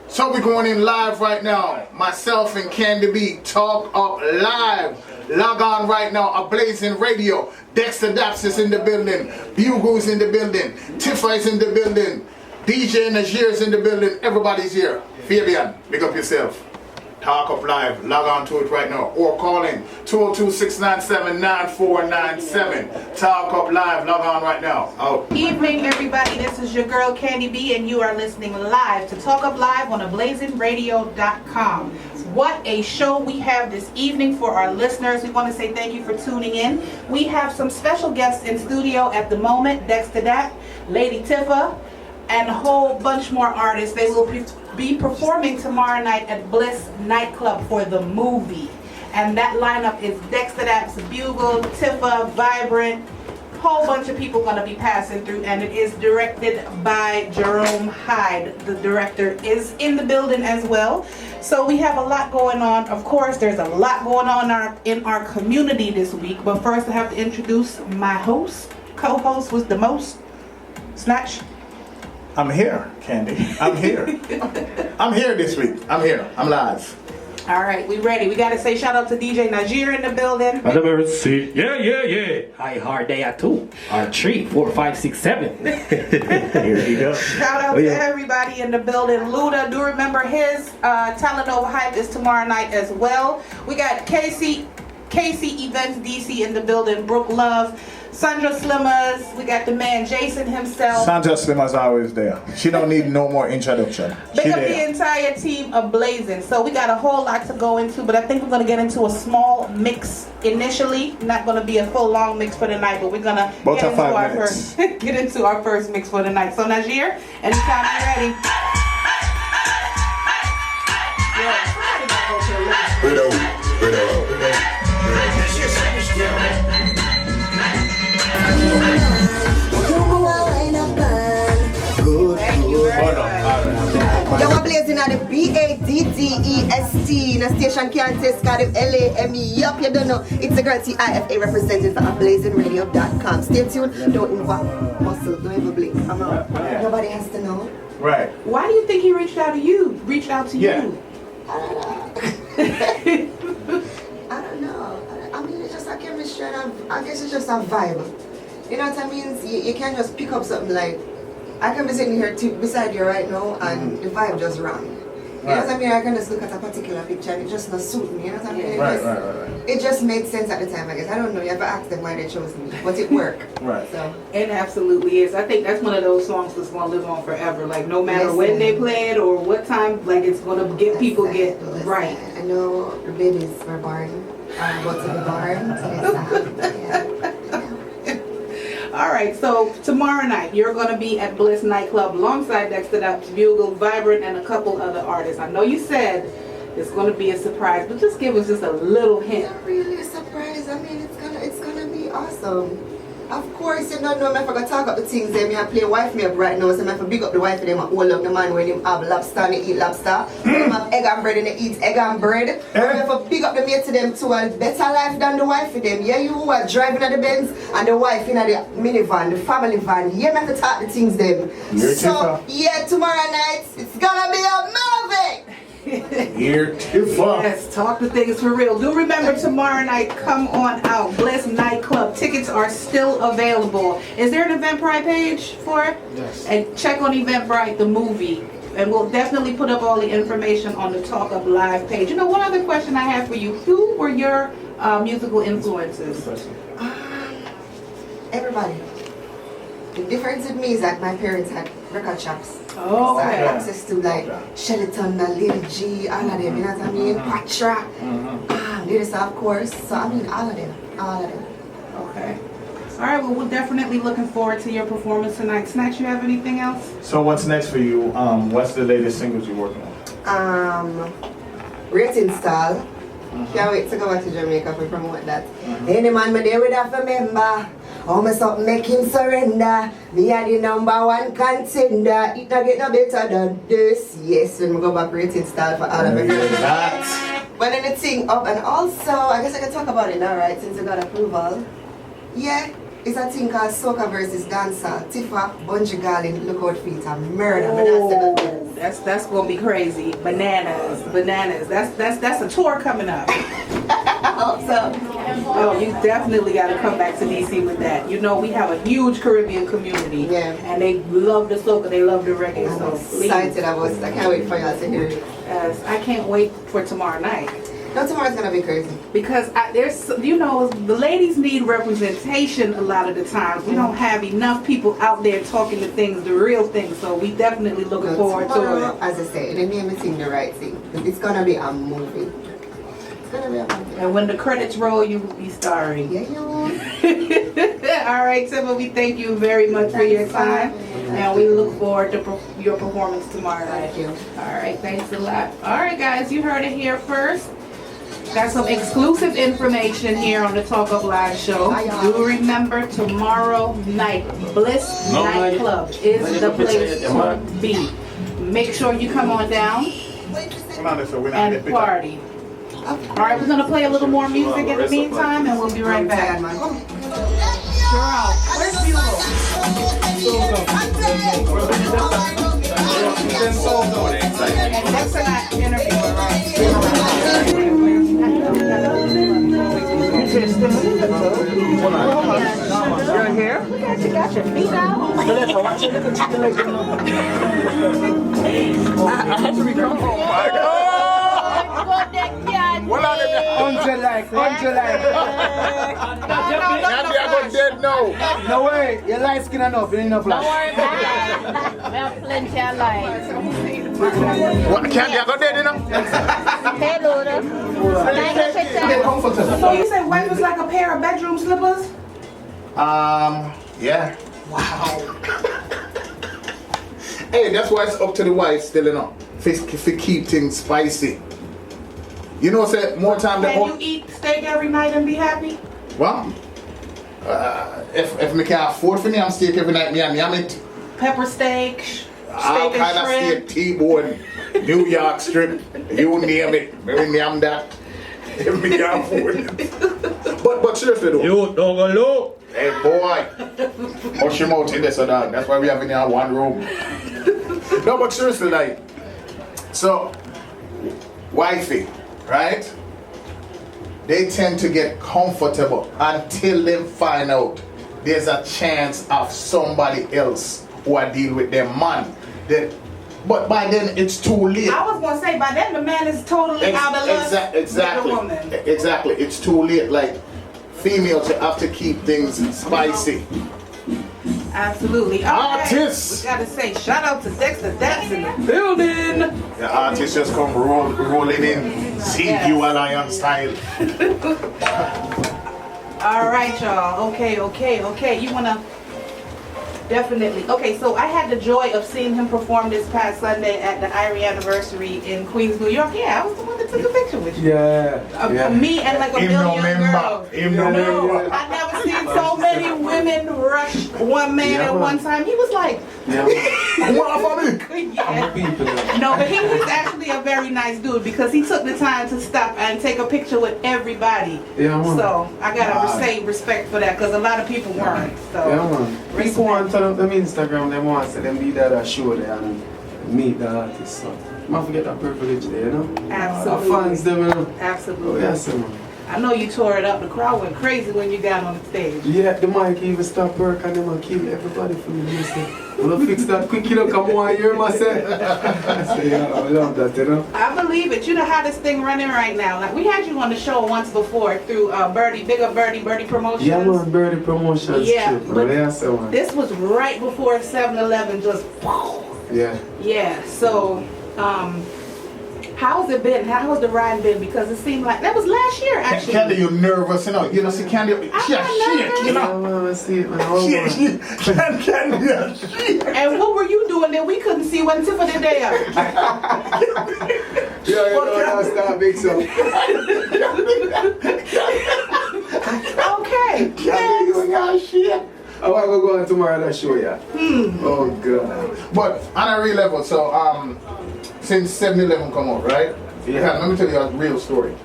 So we're going in live right now. Myself and Candy B, Talk Up Live. Log on right now, Ablazinradio. Dexta Daps is in the building. Bugle is in the building. Tifa is in the building. DJ Najir is in the building. Everybody's here. Fabian, pick up yourself. Talk Up Live. Log on to it right now. Or call in 202-697-9497. Talk Up Live. Log on right now. Out. Evening, everybody. This is your girl Candy B, and you are listening live to Talk Up Live on Ablazinradio.com. What a show we have this evening for our listeners. We want to say thank you for tuning in. We have some special guests in studio at the moment. Dexta Daps, Lady Tifa, and a whole bunch more artists. They will be performing tomorrow night at Bliss Nightclub for the movie. And that lineup is Dexter Daps, Bugle, Tifa, Vibrant, whole bunch of people going to be passing through, and it is directed by Jerome Hyde. The director is in the building as well. So we have a lot going on. Of course, there's a lot going on in our community this week. But first I have to introduce my host, co-host with the most, Snatch. I'm here, Candy. I'm here. I'm here this week. I'm here. I'm live. All right, we ready. We got to say shout out to DJ Najir in the building. Yeah. Hi, hard day at 2. Or 3, 4, 5, 6, 7. Here we go. Shout out to everybody in the building. Luda, do remember his Talent Over Hype is tomorrow night as well. We got KC Events DC in the building. Brooke Love. Sandra Slimmers, we got the man Jason himself. Sandra Slimmers always there. She don't need no more introduction. Big up the entire team of Blazing. So we got a whole lot to go into, but I think we're going to get into a small mix initially. Not going to be a full long mix for the night, but we're going to get into our first mix for the night. So Najir, anytime you're ready. You are blazing at the BADDEST in a station can't test called LAME. Yup, you don't know. It's the girl Tifa representing for Ablazinradio.com. Stay tuned. Don't ever muscle. Don't ever blink. I'm out. Nobody has to know. Right. Why do you think he reached out to you? I don't know. I mean, it's just a chemistry and I guess it's just a vibe. You know what I mean? You can't just pick up something like, I can be sitting here beside you right now and the vibe just wrong. You know what I mean? I can just look at a particular picture and it just not suit me. You know what I mean? Right. It just made sense at the time, I guess. I don't know. You have to ask them why they chose me. But it worked. Right. So. It absolutely is. I think that's one of those songs that's going to live on forever. Like, no matter when they play it or what time, like, it's going to get people get right. I know the babies were born. About to be born. All right, so tomorrow night you're going to be at Bliss Nightclub alongside Dexter Daps, Bugle, Vibrant, and a couple other artists. I know you said it's going to be a surprise, but just give us just a little hint. Not really a surprise. I mean, it's gonna be awesome. Of course, you don't know me if I go talk up the things there. Me I play wife me up right now, so I have to big up the wife for them. I hold up the man when him have lobster and they eat lobster. When him have egg and bread and they eat egg and bread. I have to big up the mate to them to a better life than the wife for them. Yeah, you who are driving at the Benz and the wife in the minivan, the family van. Yeah, me have to talk the things them. So yeah, tomorrow night it's gonna be a movie. Here, Tifa. Yes, talk the things for real. Do remember tomorrow night, come on out. Bliss Nightclub. Tickets are still available. Is there an Eventbrite page for it? Yes. And check on Eventbrite, the movie. And we'll definitely put up all the information on the Talk Up Live page. You know, one other question I have for you. Who were your musical influences? Everybody. The difference with me is that my parents had record shops. Oh, so I okay. had access to like Sheleton, Lil G, all of them, you know what I mean? Patra, Lyrissa, of course. So I mean, all of them. Okay. All right, well, we're definitely looking forward to your performance tonight. Snacks, you have anything else? So what's next for you? What's the latest singles you're working on? Rating Style. Can't wait to go back to Jamaica to promote that. Any man me there with have to remember. How me something make him surrender. Me are the #1 contender. It not get no better than this. Yes, when we go back Rating Style for all of it. But anything up, and also I guess I can talk about it now, right? Since I got approval. Yeah, It's a thing called soca versus dancehall. Tifa, Bungie Garland, look out for it, a murder. Oh, that's gonna be crazy. Bananas. That's a tour coming up. I hope so. Oh, you definitely got to come back to DC with that. You know, we have a huge Caribbean community, and they love the soca, they love the reggae. I'm So excited. I can't wait for y'all to hear it. yes, I can't wait for tomorrow night. No, tomorrow's gonna be crazy. Because there's, you know, the ladies need representation a lot of the times. We don't have enough people out there talking the things, the real things. So we definitely looking forward to it. As I say, the name is the right thing. It's gonna be a movie. It's gonna be a movie. And when the credits roll, you will be starring. Yeah, you will. All right, Tifa, we thank you very much for your time. And we look forward to your performance tomorrow night. Thank you. All right, thanks a lot. All right, guys, you heard it here first. Got some exclusive information here on the Talk Up Live show. Do remember tomorrow night, Bliss Nightclub is the place to be. Make sure you come on down and party. All right, we're gonna play a little more music in the meantime, and we'll be right back. Sure, where's Bugle? And next time I interview her, right? You're here? Got your feet out. I had to become home. No way, your light skin enough, you need enough light. Don't worry about it. We have plenty of light. What, can't you go dead, you know? Hey, Luda. Take a picture. So you say wife is like a pair of bedroom slippers? Yeah. Wow. Hey, that's why it's up to the wife still, you know, to keep things spicy. You know, say more time than Can you eat steak every night and be happy? Well, if me can afford for me, I'm steak every night, me and yam it. Pepper steak, steak All kind of and shrimp. steak, T-bone, New York strip, you name it, me name that. If me can afford it. But seriously though. You don't go low. Hey boy, push him out in this or that. That's why we have in here one room. No, but seriously, like, so, wifey, right? They tend to get comfortable until they find out there's a chance of somebody else who are deal with their man. But by then it's too late. I was gonna say by then the man is totally out of love with the woman. Exactly. It's too late. Like females have to keep things spicy. Absolutely. Artists. We gotta say shout out to Dexter Daps in the building. The artists just come rolling in, CQ Alliance style. All right, y'all. Okay. You wanna definitely. Okay, so I had the joy of seeing him perform this past Sunday at the Irie anniversary in Queens, New York. Yeah, I was the one that took a picture with you. Yeah. Me and like a million girls. Remember. I never seen so many women rush one man at one time. He was like, What for me? yeah. No, but he's actually a very nice dude because he took the time to stop and take a picture with everybody. Yeah, man. So I gotta say respect for that because a lot of people weren't. So Yeah, man. People want to turn up them Instagram, they want to say them be there at a show there and meet the artist. So, man, forget that privilege there, you know? Absolutely. Our fans, them, you know? Absolutely. Oh, yes, man. I know you tore it up. The crowd went crazy when you got on the stage. Yeah, the mic even stop work and them and kill everybody from the music. We'll fix that quick, you know, come on, hear myself. I say, yeah, I love that, you know? I believe it. You know how this thing running right now. Like we had you on the show once before through Birdie, big up Birdie Promotions. Yeah, man, Birdie Promotions. Yeah, trip, but yeah, so, man. this was right before 7-Eleven just. Yeah. Yeah. So, how's it been? How has the ride been? Because it seemed like that was last year actually. Candy, you nervous, you know? You know, see Candy, she a shake, you know? Yeah, man, I see it, man. Hold on. Candy a shake. And what were you doing that we couldn't see when Tifa did there? Yeah, you know, that's that big so. Okay. Candy, you got shit. I want to go on tomorrow that show, yeah. Oh, God. But on a real level, so since 7-Eleven come out, right? Yeah. Let me tell you a real story.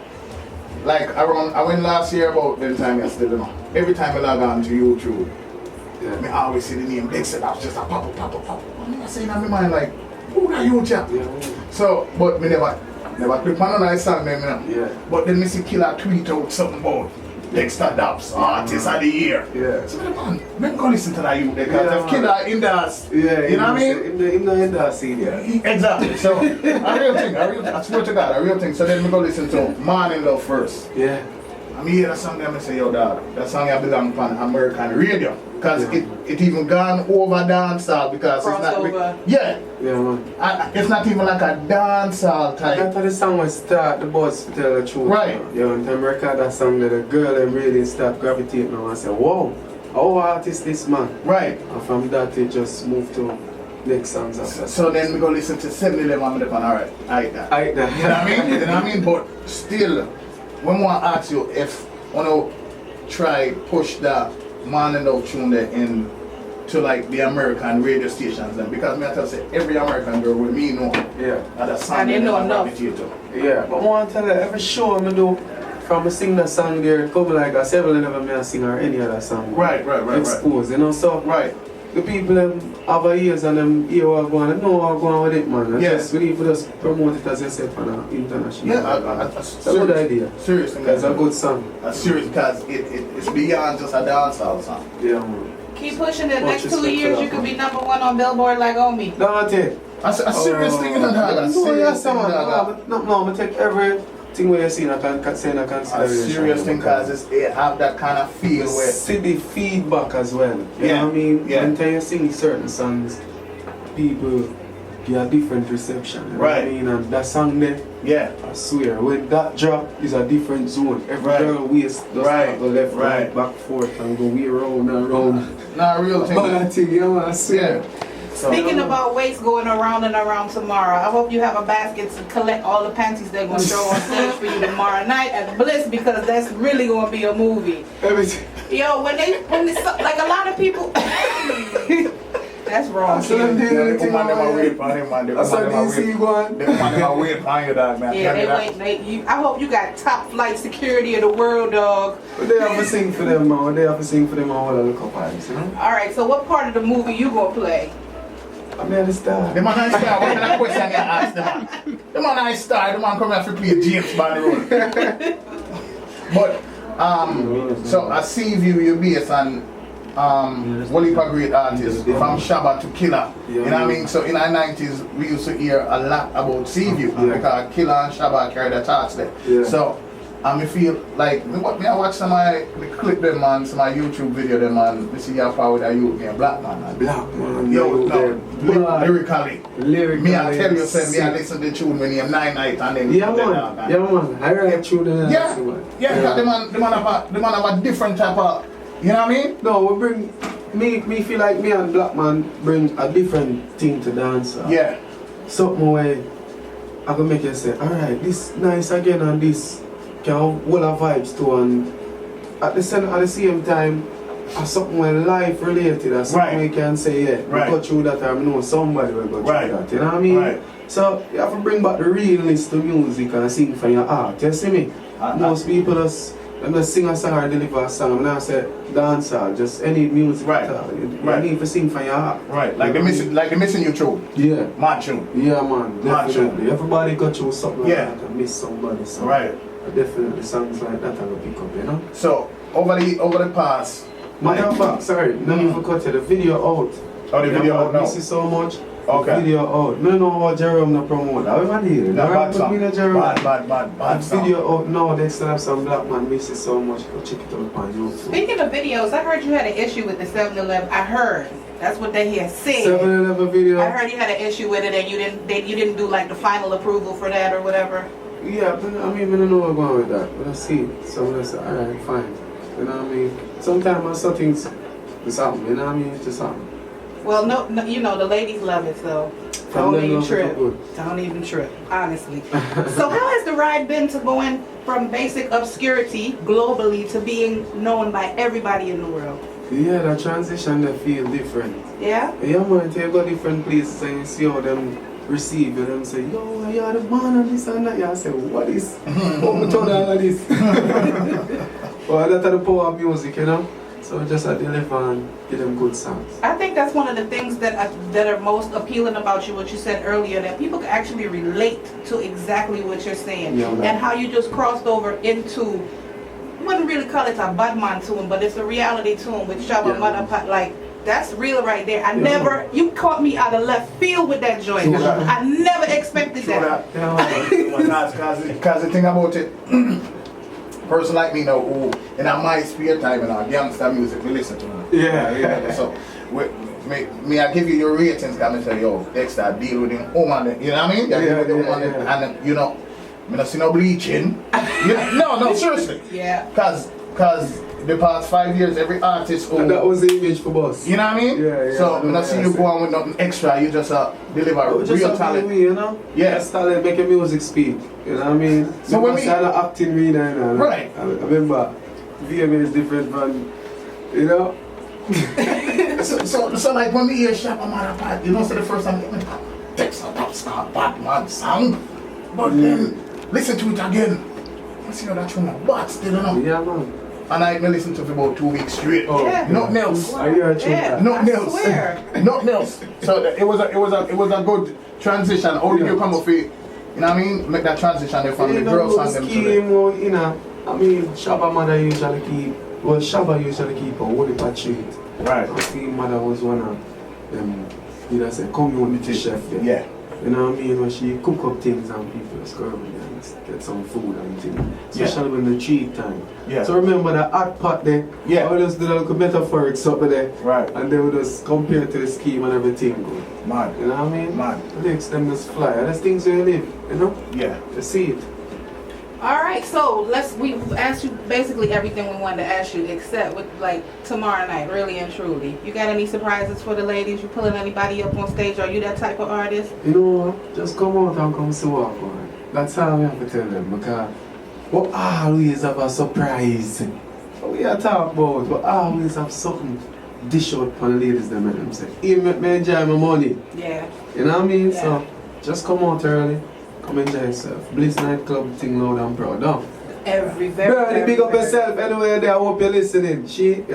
like around, I went last year about the time yesterday, every time I log on to YouTube, I always see the name Dexter Daps just a pop up. I'm saying in my mind like, who are you, chap? So, but me never click on a nice song them, But then me see Killer tweet out something about Dexta Daps, Artist of the Year. So man, go listen to that youth because if Killer in that, you know what I mean? In the scene, Exactly. So a real thing, I swear to God, a real thing. So then we go listen to Man in Love first. I mean, hear that song there, I say, yo, dog, that song I belong on American radio. Because it even gone over dancehall because it's not... Crossover. Man. It's not even like a dancehall type. After the song was start, the boss to tell the truth. Right. You know, in America, that song that the girl and really start gravitating on and say, whoa, how artist this man? Right. And from that, it just moved to next songs after. So then we go listen to 7-11 on the pan, alright, I like that. You know what I mean? You know what I mean? But still, when I want to ask you if I want to try push that Man and Love tune there in to like the American radio stations then because me I tell you every American girl with me know that song and they know enough. But I want to tell you every show I do from I sing that song there, come like a 7-11 me I sing or any other song. Right. Exposed, you know, so the people them have a ears and them hear what going, they know what going with it, man. And just, we need to just promote it as yourself on an international. That's a good idea. Seriously, it's a good song. Serious because it's beyond just a dancehall song. Yeah, man. Keep pushing it. Next 2 years, you could be #1 on Billboard like Omi. That's it. A serious thing in that. No, I take everything where you see in a consideration. A serious thing because it have that kind of feel where... See the feedback as well. You know what I mean? When you sing certain songs, people get a different reception. You know what I mean? And that song there, I swear, when that drop is a different zone. Every girl waist just go left, right, back, forth, and go way round and round. Not a real thing. I swear. Speaking about waist going around and around tomorrow, I hope you have a basket to collect all the panties they're going to throw on stage for you tomorrow night at Bliss because that's really going to be a movie. Yo, when they like a lot of people... That's wrong. I hope you got top flight security of the world, dog. But they have to sing for them, man. They have to sing for them all the local parties, you know? Alright, so what part of the movie you gonna play? I'm at the star. The man I star, what kind of question you ask the man? The man I star, the man come here to play James Bond role. But, so I see you based on one heap of great artists from Shabba to Killer. You know what I mean? So in the 90s we used to hear a lot about Seaview because Killer and Shabba carry the charts there. So I feel like I watch some of the clip them on some of YouTube video them and we see how far with a youth named Black Man. Yo, lyrically. Me I tell you say me I listen to the tune when you're 9 night and then man. I write tune the because the man have a different type of, you know what I mean? No, we bring me feel like me and Black Man bring a different thing to dance. Something where I can make you say, alright, this nice again and this can have all our vibes too, and at the same time something where life related or something we can say, we go through that or know somebody will go through that, you know what I mean? So you have to bring back the realness to music and sing for your art, you see me? Most people just sing a song or deliver a song. I'm not say dancehall, just any music at all. You need to sing for your heart. Like the missing you tune. Mad tune. Yeah, man. Definitely. Everybody got through something like that and miss somebody. So definitely songs like that I will pick up, you know. So over the past. Matter of fact, sorry, not even cut the video out. Oh, the video out now. Miss you so much. The video out. I don't know how Jerome no promote. I never did. Bad video out now. They still have some Black Man. Miss you so much. Go check it out on YouTube. Speaking of videos, I heard you had an issue with the 7-11. I heard. That's what they had said. 7-11 video. I heard you had an issue with it and you didn't do like the final approval for that or whatever. Yeah, but I mean, I don't know what's going with that. But I see it. So I said, alright, fine. You know what I mean? Sometimes I saw things just happen. You know what I mean? It just happen. Well, no, you know, the ladies love it, so don't even trip. Don't even trip, honestly. So how has the ride been to going from basic obscurity globally to being known by everybody in the world? Yeah, the transition they feel different. Yeah? Yeah, man, you go different places and you see how them receive it and say, yo, you're the man and this and that. Yeah, I say, what is? What me told all of this? Well, that's the power of music, you know? So just deliver and give them good songs. I think that's one of the things that are most appealing about you, what you said earlier, that people can actually relate to exactly what you're saying. Yeah, and how you just crossed over into, I wouldn't really call it a badman tune, but it's a reality tune with Shabba Motherpat. Like, that's real right there. I never, you caught me out of left field with that joint. I never expected that. Because the thing about it, person like me now who in my spare time and our gangster music we listen to. Yeah. So me I give you your ratings, because I say, yo, Dexter deal with him woman, you know what I mean? Deal with the woman, and you know, I don't see no bleaching. No, seriously. Yeah. Because the past 5 years, every artist who... And that was the image for us. You know what I mean? Yeah. So I don't see you go on with nothing extra, you just deliver Just real talent. Me, you know? Yeah. Just talent, make your music speak. You know what I mean? So when we... acting me now. Right. I remember, VMA is different from, you know? so like when we hear Shabba Motherpat, you know, so the first time, Dexta Daps, Batman song. But then, listen to it again. You see how that tune but still, you know? Yeah, man. And I listen to it for about 2 weeks straight. Oh, yeah. Nothing else. Are you a tune? Nothing else. Nothing else. So it was a good transition. How did you come up with, you know what I mean? Make that transition from the girls and them to the... You know, I mean, Shabba mother usually keep, Shabba usually keep a whole heap of treat. Right. I think mother was one of them, you know, say, community chef there. Yeah. You know what I mean? When she cook up things and people just go over there and get some food and things. Especially when the treat time. Yeah. So remember the hot pot there? Yeah. I would just do a little metaphoric something there. Right. And they would just compare to the scheme and everything good. Mad. You know what I mean? Mad. Lyrics them just fly. And that's things where you live, you know? Yeah. You see it. All right, so we asked you basically everything we wanted to ask you, except with like tomorrow night, really and truly. You got any surprises for the ladies? You pulling anybody up on stage? Are you that type of artist? You know, just come out and come see what man. That's all we have to tell them, because we always have a surprise. What we are talking about, we always have something dish out for the ladies them and them say, even make me enjoy my money. Yeah. You know what I mean? Yeah. So just come out early, come enjoy yourself. Bliss nightclub thing loud and proud, no? Very big up yourself anyway there, I hope you're listening. You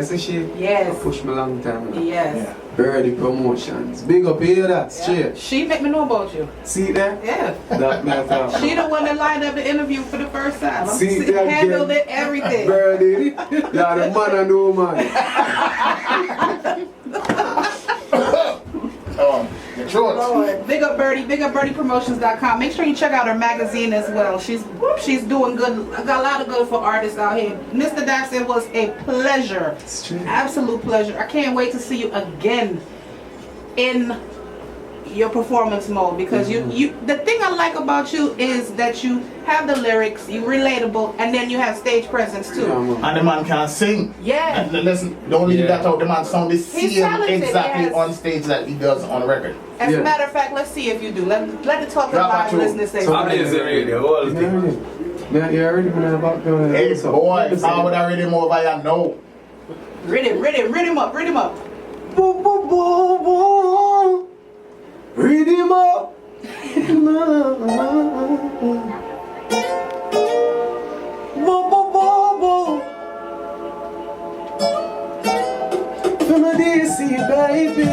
see she? Yes. I push me long time now. Yes. Birdie Promotions. Big up, you hear that? Straight. She make me know about you. See there? Yeah. That matter. She the one that lined up the interview for the first time. See She that handled girl? it, everything. Birdie, you're the man and the woman. The truth. Big up BirdiePromotions.com. Make sure you check out her magazine as well. She's doing good. Got a lot of good for artists out here. Mr. Daps, it was a pleasure. Absolute pleasure. I can't wait to see you again in your performance mode, because you the thing I like about you is that you have the lyrics, you relatable, and then you have stage presence too. And the man can sing. Yeah. And listen, don't leave that out. The man sound the He's same talented, exactly yes. on stage that he does on record. As a matter of fact, let's see if you do. Let the Talkup Live listeners say Ablazinradio, all the thing. Yeah, you already know about the... Hey boy, how would I read him over? I know. Read him up. Boo, boo, boo, boo. Read him up. Boo, boo, boo, boo. From the DC babies.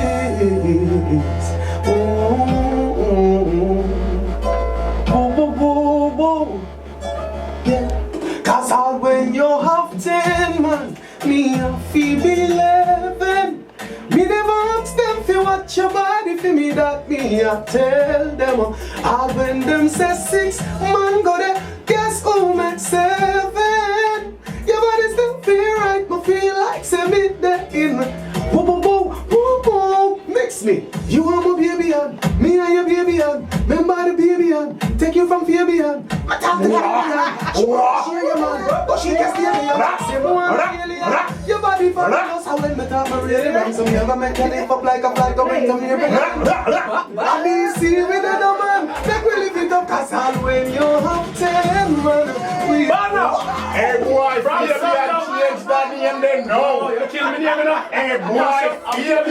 Boo, boo, boo, boo. Yeah. Cause all when you have 10 man, me I feel 11. Me never ask them if you watch your body for me, that me I tell them. All when them say 6 man go there, guess who makes 7? Your body still feel right, but feel like say me there in. Woo woo woo woo woo. Mix me. You are my baby and me and your baby and remember the baby and take you from baby and I talk to the baby and she won't share your man, but she can stay in your same one alien. Your body for us, how when me talk my really man, so me ever make you lift up like a flag going to me. And you see with the man, make we live it up, cause all when you have 10 man, we Hey boy, from the change that name they know. You kill me name enough. Hey boy, Fabian.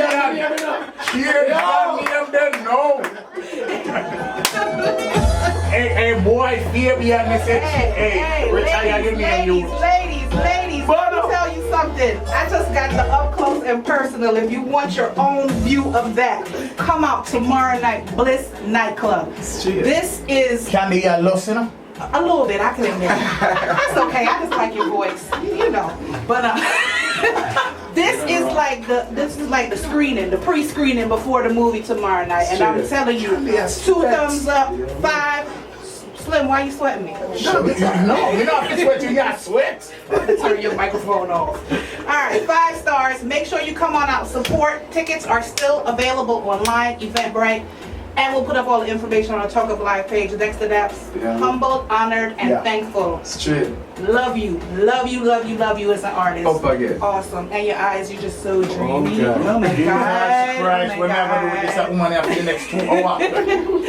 Cheers, name they know. Hey boy, Fabian, they said, hey, retire your name, you. Ladies, let me tell you something. I just got the up close and personal. If you want your own view of that, come out tomorrow night, Bliss Nightclub. This is... Candy, you listen? A little bit, I can admit. That's okay, I just like your voice, you know. But this is like the screening, the pre-screening before the movie tomorrow night. And I'm telling you, 2 thumbs up, 5. Slim, why you sweating me? No, you're not sweating, you got sweat. Turn your microphone off. Alright, 5 stars. Make sure you come on out, support. Tickets are still available online, Eventbrite. And we'll put up all the information on our Talkup Live page. Dexta Daps, humbled, honored, and thankful. Straight. Love you as an artist. Up again. Awesome. And your eyes, you're just so dreamy. Oh my God. Christ, we're not going to do this at money after the next 2 hours.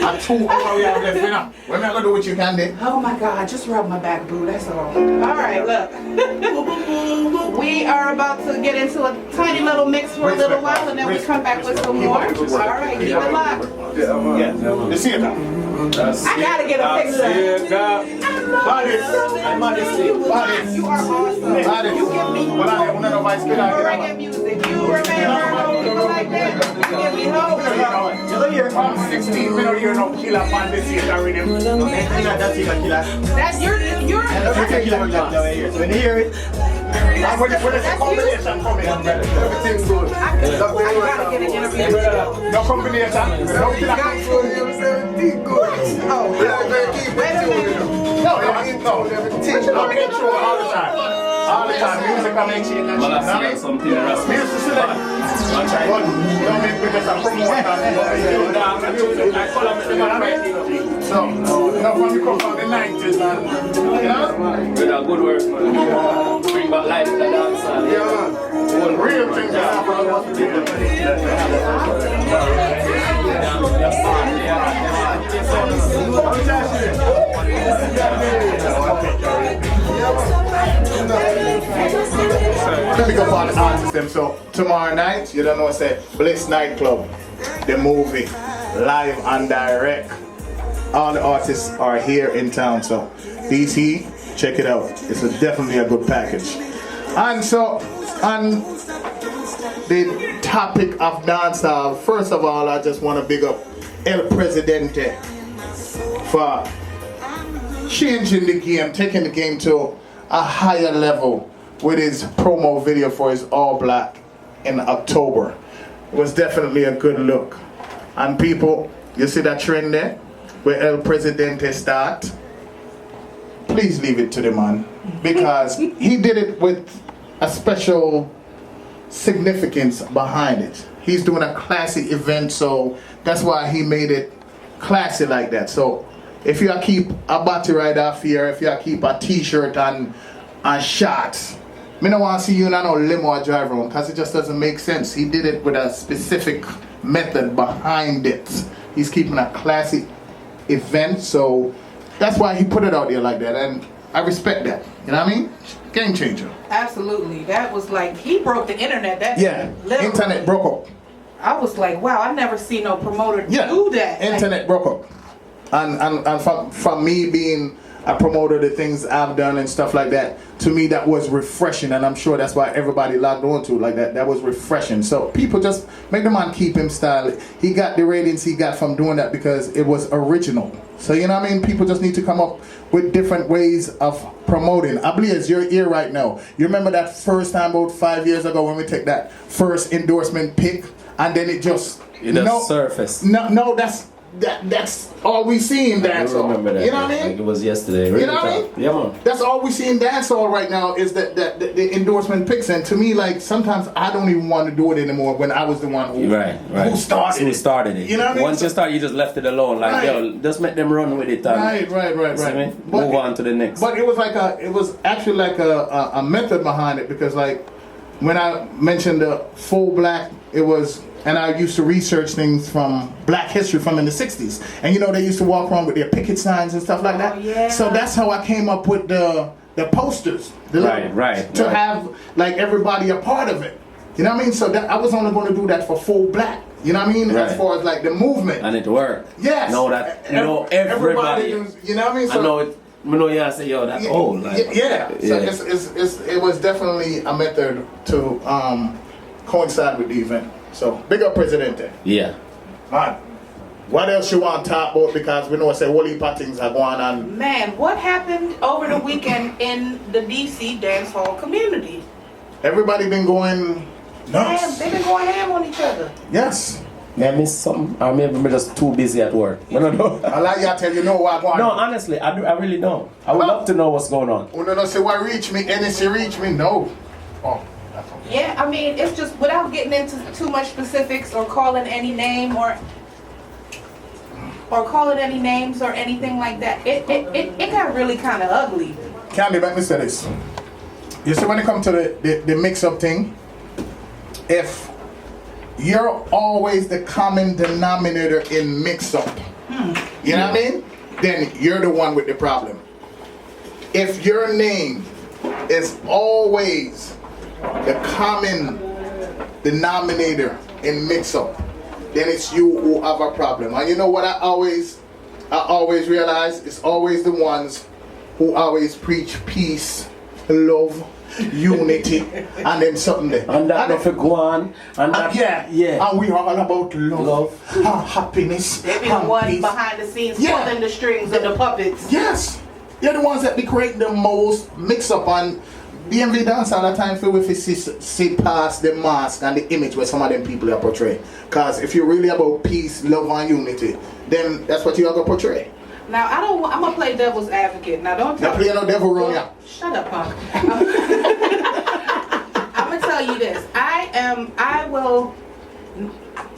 At 2 hours we have left, you know. We're not going to do what you can do. Oh my God, just rub my back, boo, that's all. Alright, look. We are about to get into a tiny little mix for a little while, and then we come back with some more. Alright, keep it locked. Yeah, you see it now? I gotta get a picture. Modesty. You are awesome. You give me reggae music. You remember people like that? You give me hope. From 16 minutes, you're no killer on this year already. That's you're When you hear it, When there's a combination coming, everything's good. I gotta get an interview. No combination. No killer. Oh, wait a minute. No, I'm making sure all the time. All the time. Music I'm making. Music select. But don't make me just a promoter. So, when you come from the 90s, man. Good work, man. Bring back life to the dancehall. Yeah, man. Real things that Let me go for the artists them. So tomorrow night, you don't know what's that, Bliss Nightclub, the movie, live and direct. All the artists are here in town, so DC, check it out. It's definitely a good package. And so, on the topic of dancehall, first of all, I just want to big up El Presidente for changing the game, taking the game to a higher level with his promo video for his All Black in October. It was definitely a good look. And people, you see that trend there? Where El Presidente start? Please leave it to the man. Because he did it with a special significance behind it. He's doing a classy event, so that's why he made it classy like that. So if you keep a body right off here, if you keep a t-shirt and shots, I don't want to see you in a limo or drive around because it just doesn't make sense. He did it with a specific method behind it. He's keeping a classy event, so that's why he put it out there like that, and I respect that. You know what I mean? Game changer. Absolutely. That was like, he broke the internet. That literally. Internet broke up. I was like, wow, I never seen no promoter do that. Internet broke up. And from me being a promoter, the things I've done and stuff like that, to me that was refreshing, and I'm sure that's why everybody logged on to like that. That was refreshing. So people just make the man keep him style. He got the ratings he got from doing that because it was original. So you know what I mean? People just need to come up with different ways of promoting. Ablaze, you're here right now. You remember that first time about 5 years ago when we took that first endorsement pic, and then it just surface. No, that's all we see in dancehall. I remember that. You know what I mean? Like it was yesterday. You know what I mean? Yeah, man. That's all we see in dancehall right now is the endorsement pics. And to me, like, sometimes I don't even want to do it anymore when I was the one who started it. You know what I mean? Once you start, you just left it alone. Like, yo, just let them run with it. Right. Move on to the next. But it was actually like a method behind it, because like when I mentioned the full black, it was. And I used to research things from black history from in the 60s. And you know, they used to walk around with their picket signs and stuff like that. Yeah. So that's how I came up with the the posters, right, to have like everybody a part of it. You know what I mean? So that I was only going to do that for full black. You know what I mean? Right. As far as like the movement. And it worked. Yes. Know that everybody. You know what I mean? So, I know it. I know you say yo that's old. Like, yeah. So it was definitely a method to coincide with the event. So big up Presidente. Yeah. Man. What else you want to talk about? Because we know I say whole heap of things are going on. Man, what happened over the weekend in the DC dancehall community? Everybody been going nuts. Damn, they've been going ham on each other. Yes. May I miss something? Or maybe I'm just too busy at work. I don't know. I like y'all tell you know what going on. No, honestly, I really don't. I would love to know what's going on. When they say what reach me, NSC reach me, no. Oh, that's okay. Yeah, I mean, it's just without getting into too much specifics or calling any name or calling any names or anything like that. It got really kind of ugly. Candy, let me say this. You see, when it comes to the mix-up thing, if you're always the common denominator in mix-up, you know what I mean? Then you're the one with the problem. If your name is always the common denominator in mix-up, then it's you who have a problem. And you know what I always realize? It's always the ones who always preach peace, love, unity, and then something there. And that never go on. And that, yeah. And we are all about love. Happiness. They be the ones peace. behind the scenes pulling the strings and the puppets. Yes. They're the ones that be creating the most mix-up on DMV dance all the time for if you see past the mask and the image where some of them people are portraying. Because if you're really about peace, love, and unity, then that's what you are going to portray. Now, I'm going to play devil's advocate. Now, don't tell me. Now, play no devil role, yeah. Shut up, punk. I'm going to tell you this.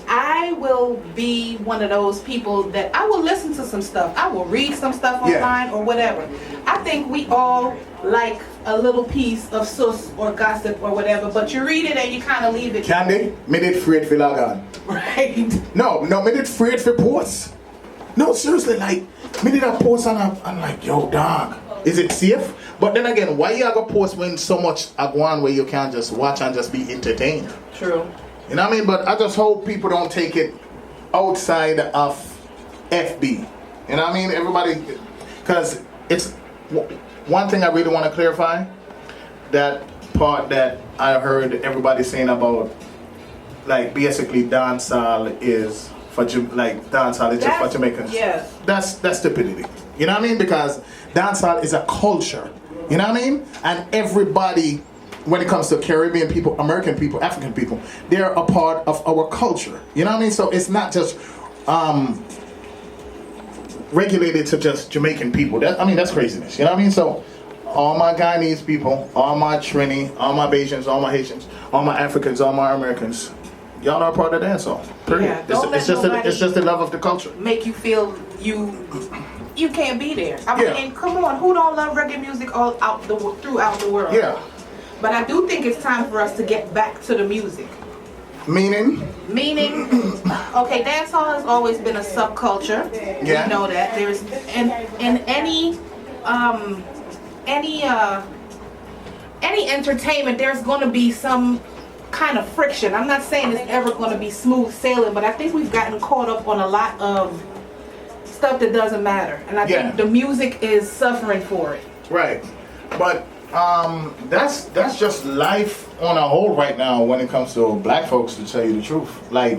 I will be one of those people that I will listen to some stuff. I will read some stuff online or whatever. I think we all like a little piece of sus or gossip or whatever, but you read it and you kind of leave it. Candy, me did afraid for log on. Right. No, me did afraid for posts. No, seriously, like, me did a post and I'm like, yo, dog, is it safe? But then again, why you gonna post when so much are going on where you can't just watch and just be entertained? True. You know what I mean? But I just hope people don't take it outside of FB. You know what I mean? Everybody, because it's one thing I really want to clarify. That part that I heard everybody saying about, like, basically dancehall is for dancehall is just for Jamaicans. Yes. That's stupidity. You know what I mean? Because dancehall is a culture. You know what I mean? And everybody, when it comes to Caribbean people, American people, African people, they're a part of our culture. You know what I mean? So it's not just regulated to just Jamaican people. That's craziness. You know what I mean? So all my Guyanese people, all my Trini, all my Bajans, all my Haitians, all my Africans, all my Americans, y'all are a part of dancehall. Period. Yeah, it's just the love of the culture. Make you feel you can't be there. I mean, come on, who don't love reggae music throughout the world? Yeah. But I do think it's time for us to get back to the music. Meaning, okay, dancehall has always been a subculture. Yeah. We know that. There's in any entertainment, there's going to be some kind of friction. I'm not saying it's ever going to be smooth sailing, but I think we've gotten caught up on a lot of stuff that doesn't matter, and I think the music is suffering for it. Right, but that's just life on a whole right now when it comes to black folks, to tell you the truth. Like,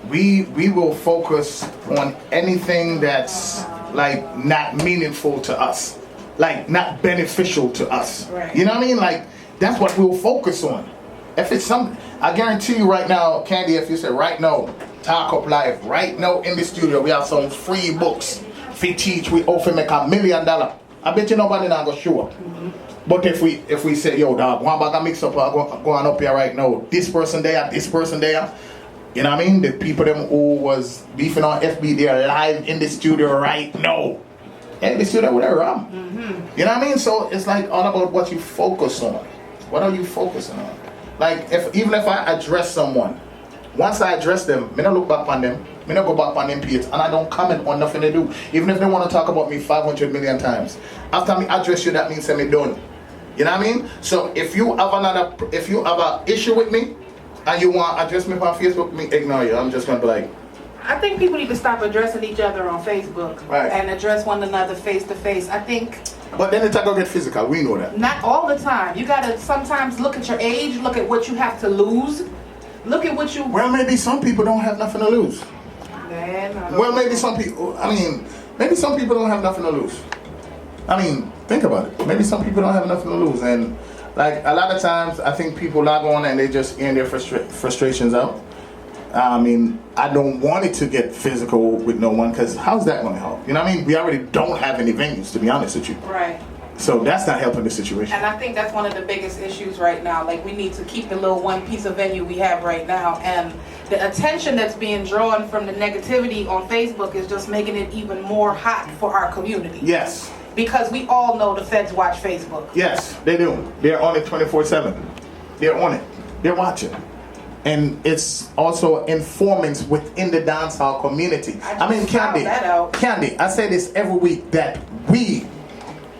we will focus on anything that's like not meaningful to us, like not beneficial to us. Right. You know what I mean? Like, that's what we'll focus on. If it's something, I guarantee you right now, Candy, if you say right now, Talkup Live, right now in the studio, we have some free books. We teach, we offer make $1 million. I bet you nobody not gonna show up. Mm-hmm. But if we say, yo, dog, one bag of mix up, going up here right now, this person there, you know what I mean? The people them who was beefing on FB, they're live in the studio right now. In the studio with their rum. Mm-hmm. You know what I mean? So it's like all about what you focus on. What are you focusing on? Like, even if I address someone Once I address them, I don't look back on them. I don't go back on them page, and I don't comment on nothing they do. Even if they want to talk about me 500 million times. After me address you, that means I'm done. You know what I mean? So if you have an issue with me, and you want to address me on Facebook, me ignore you. I'm just going to be like, I think people need to stop addressing each other on Facebook and address one another face to face. I think. But then it's going to get physical. We know that. Not all the time. You got to sometimes look at your age, look at what you have to lose, look at what you. Well, maybe some people don't have nothing to lose. Man, maybe some people. Maybe some people don't have nothing to lose. Think about it. Maybe some people don't have nothing to lose, and like a lot of times, I think people log on and they just air their frustrations out. I don't want it to get physical with no one, because how's that going to help? You know what I mean? We already don't have any venues, to be honest with you. Right. So that's not helping the situation. And I think that's one of the biggest issues right now. Like, we need to keep the little one piece of venue we have right now. And the attention that's being drawn from the negativity on Facebook is just making it even more hot for our community. Yes. Because we all know the feds watch Facebook. Yes, they do. They're on it 24/7. They're on it. They're watching. And it's also informants within the dancehall community. Candy, I say this every week, that we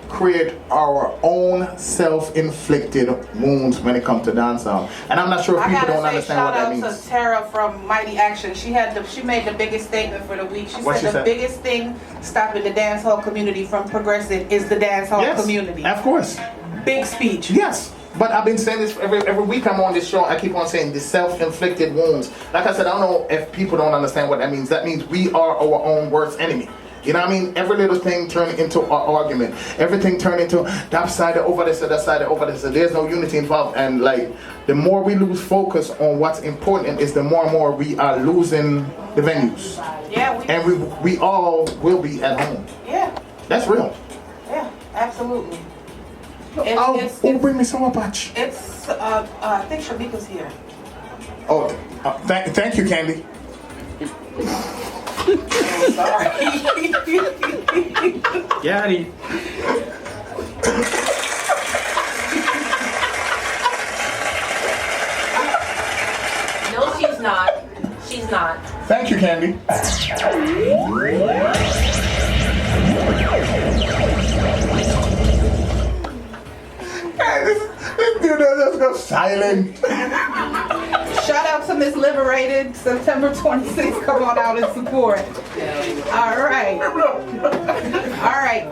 create our own self-inflicted wounds when it comes to dancehall. And I'm not sure if people don't understand what that means. Shout out to Tara from Mighty Action. She made the biggest statement for the week. She said the biggest thing stopping the dancehall community from progressing is the dancehall community. Of course. Big speech. Yes. But I've been saying this every week I'm on this show. I keep on saying the self-inflicted wounds. Like I said, I don't know if people don't understand what that means. That means we are our own worst enemy. You know what I mean? Every little thing turned into an argument. Everything turned into that side over this, that side over this. There's no unity involved. And like, the more we lose focus on what's important is the more and more we are losing the venues. Yeah. And we all will be at home. Yeah. That's real. Yeah, absolutely. Bring me some more patch. I think Shamika's here. Oh, thank you, Candy. I'm sorry. Yanni. No, she's not. She's not. Thank you, Candy. This dude just go silent. Shout out to Miss Liberated, September 26th. Come on out and support. All right. All right.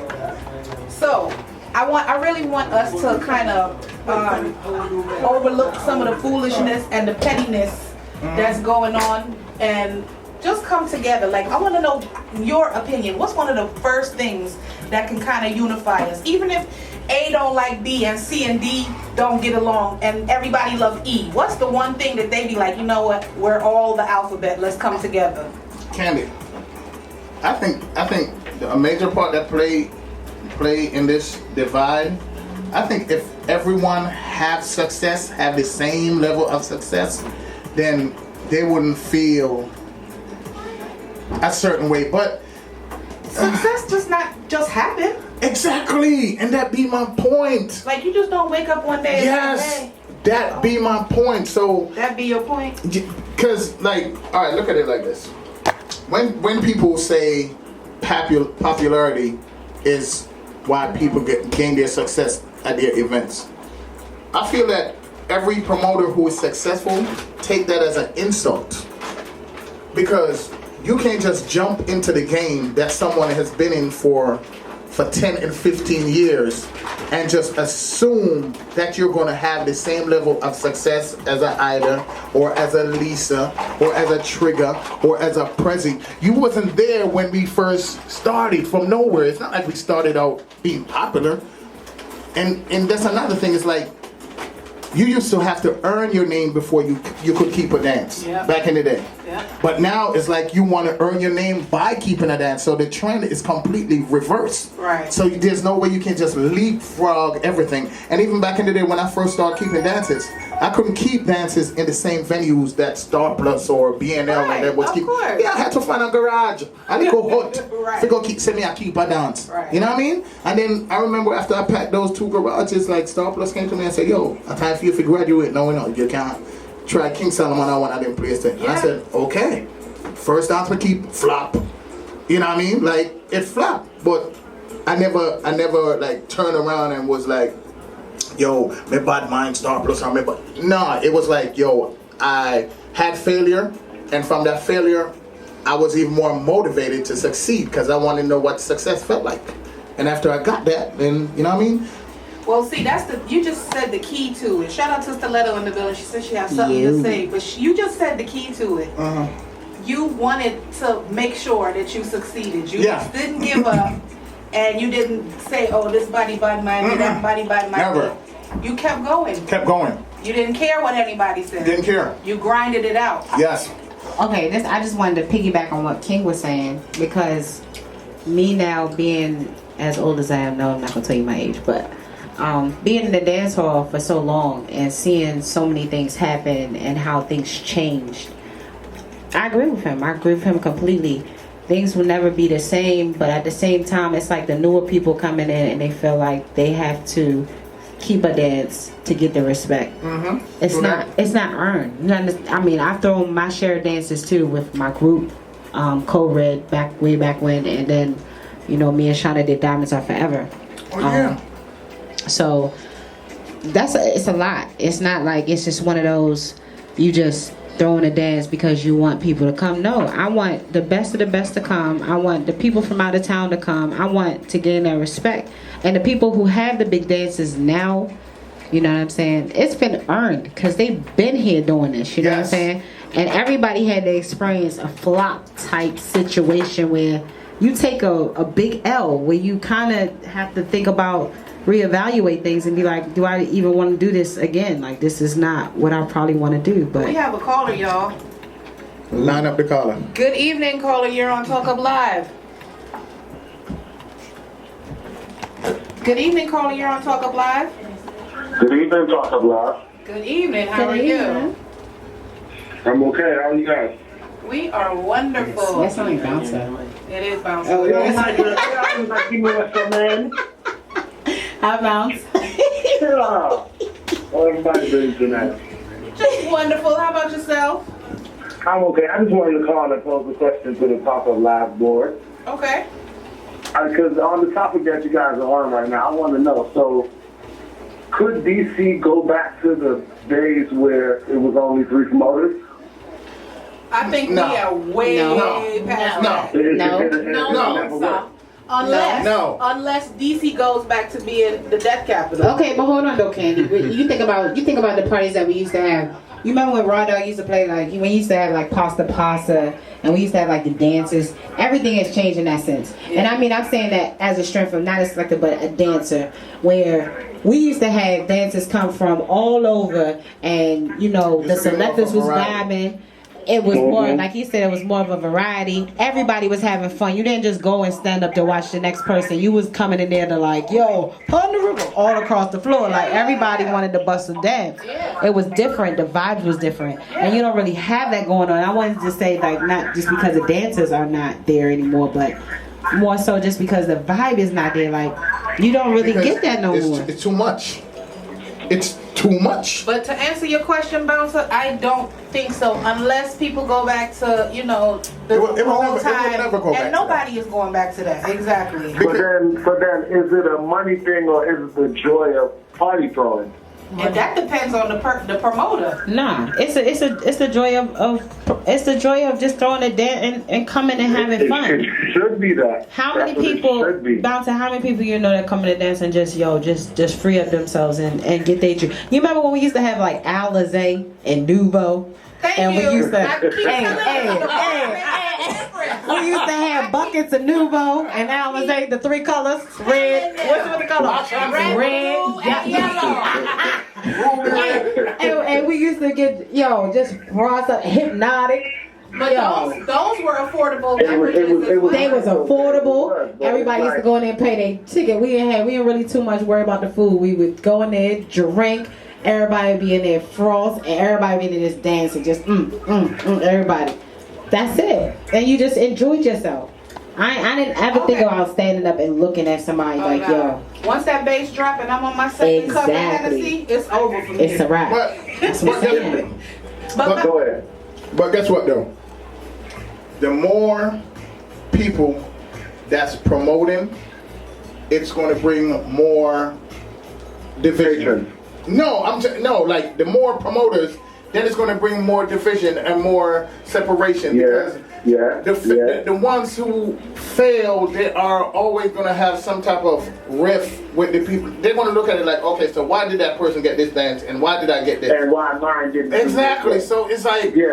So, I really want us to kind of overlook some of the foolishness and the pettiness that's going on and just come together. Like, I want to know your opinion. What's one of the first things that can kind of unify us? Even if A don't like B and C and D don't get along and everybody love E, what's the one thing that they be like, you know what, we're all the alphabet, let's come together? Candy, I think a major part that play in this divide, I think if everyone have the same level of success, then they wouldn't feel a certain way. But success does not just happen. Exactly, and that be my point. Like, you just don't wake up one day and say, hey. That be my point. So that be your point? Because, like, all right, look at it like this. When people say popularity is why people gain their success at their events, I feel that every promoter who is successful take that as an insult, because you can't just jump into the game that someone has been in for 10 and 15 years and just assume that you're going to have the same level of success as an Ida or as a Lisa or as a Trigger or as a Prezi. You wasn't there when we first started from nowhere. It's not like we started out being popular. And that's another thing. It's like, you used to have to earn your name before you could keep a dance back in the day. Yeah. But now it's like you want to earn your name by keeping a dance. So the trend is completely reversed. Right. So there's no way you can just leapfrog everything. And even back in the day when I first started keeping dances, I couldn't keep dances in the same venues that Star Plus or BNL and that was keep. Yeah, I had to find a garage. I had to go hunt. To go send me a keep a dance. Right. You know what I mean? And then I remember after I packed those two garages, like Star Plus came to me and said, yo, a time for you to graduate. No, you can't. try King Solomon on one of them places. And I said, okay. First dance we keep flop. You know what I mean? Like, it flopped. But I never like turned around and was like, yo, my bad mind start plus on me. But nah, it was like, yo, I had failure, and from that failure, I was even more motivated to succeed because I wanted to know what success felt like. And after I got that, then, you know what I mean? Well, see, you just said the key to it. Shout out to Stiletto in the building. She said she has something to say, but you just said the key to it. You wanted to make sure that you succeeded. You just didn't give up, and you didn't say, oh, this body mind me, that body mind me. Never. You kept going. Kept going. You didn't care what anybody said. Didn't care. You grinded it out. Yes. Okay, I just wanted to piggyback on what King was saying, because me now being as old as I am, no, I'm not gonna tell you my age, but being in the dance hall for so long and seeing so many things happen and how things changed, I agree with him. I agree with him completely. Things will never be the same, but at the same time, it's like the newer people coming in and they feel like they have to keep a dance to get the respect. It's not earned. I mean, I've thrown my share of dances too with my group, Code Red, way back when, and then, you know, me and Shauna did Diamonds Are Forever. So it's a lot. It's not like it's just one of those you just throwing a dance because you want people to come. No, I want the best of the best to come. I want the people from out of town to come. I want to gain that respect. And the people who have the big dances now, you know what I'm saying, it's been earned because they've been here doing this, you know what I'm saying? And everybody had to experience a flop type situation where you take a big L, where you kind of have to think about, reevaluate things and be like, do I even want to do this again? Like, this is not what I probably want to do. But we have a caller, y'all. Line up the caller. Good evening, caller. You're on Talkup Live. Good evening, caller. You're on Talkup Live. Good evening, Talkup Live. Good evening. How are you? I'm okay. How are you guys? We are wonderful. That's only bouncer. It is bouncer. Oh, yeah. Man. Hi, Bounce. Everybody doing tonight? Just wonderful. How about yourself? I'm okay. I just wanted to call and pose a question to the Talkup Live board. Okay. Because on the topic that you guys are on right now, I want to know, so could DC go back to the days where it was only 3 promoters? I think we are way past that. No. Unless DC goes back to being the death capital. Okay, but hold on though, Candy. You think about the parties that we used to have. You remember when Raw Dog used to play, like, when we used to have like Pasta, and we used to have like the dances. Everything has changed in that sense. Yeah. And I mean, I'm saying that as a strength of not a selector but a dancer, where we used to have dancers come from all over, and you know the selectors was vibing. It was more, like he said, it was more of a variety. Everybody was having fun. You didn't just go and stand up to watch the next person. You was coming in there to like, yo, pun the river all across the floor. Like, everybody wanted to bust a dance. It was different. The vibes was different. And you don't really have that going on. I wanted to say, like, not just because the dancers are not there anymore, but more so just because the vibe is not there. Like, you don't really get that no more. It's too much. It's too much. But to answer your question, Bouncer, I don't think so. Unless people go back to, you know, the whole time. And nobody is going back to that. Exactly. But then, is it a money thing or is it the joy of party throwing? And that depends on the promoter. Nah, it's the joy of just throwing a dance and coming and having fun. It should be that. How many people, Bouncer, how many people you know that come to dance and just free up themselves and get their dream? You remember when we used to have like Ablazinradio and Nouveau? Thank and you. We used to, we used to have buckets of Nouveau and Ablazinradio, the 3 colors, red. What's the color? Red, and yellow. and we used to get just brought up Hypnotic. But those were affordable. They was affordable. Everybody used to go in there and pay their ticket. We didn't really too much worry about the food. We would go in there, drink. Everybody be in there frost, and everybody be in there just dancing, just everybody. That's it. And you just enjoyed yourself. I didn't ever think about standing up and looking at somebody yo. Once that bass drop and I'm on my second cup of Hennessy, it's over for me. It's a wrap. But But go ahead. But guess what though? The more people that's promoting, it's going to bring more division. No, like the more promoters, then it's going to bring more division and more separation. Because the ones who fail, they are always going to have some type of riff with the people. They're going to look at it like, okay, so why did that person get this dance and why did I get this? And why mine didn't? Exactly. So it's like, you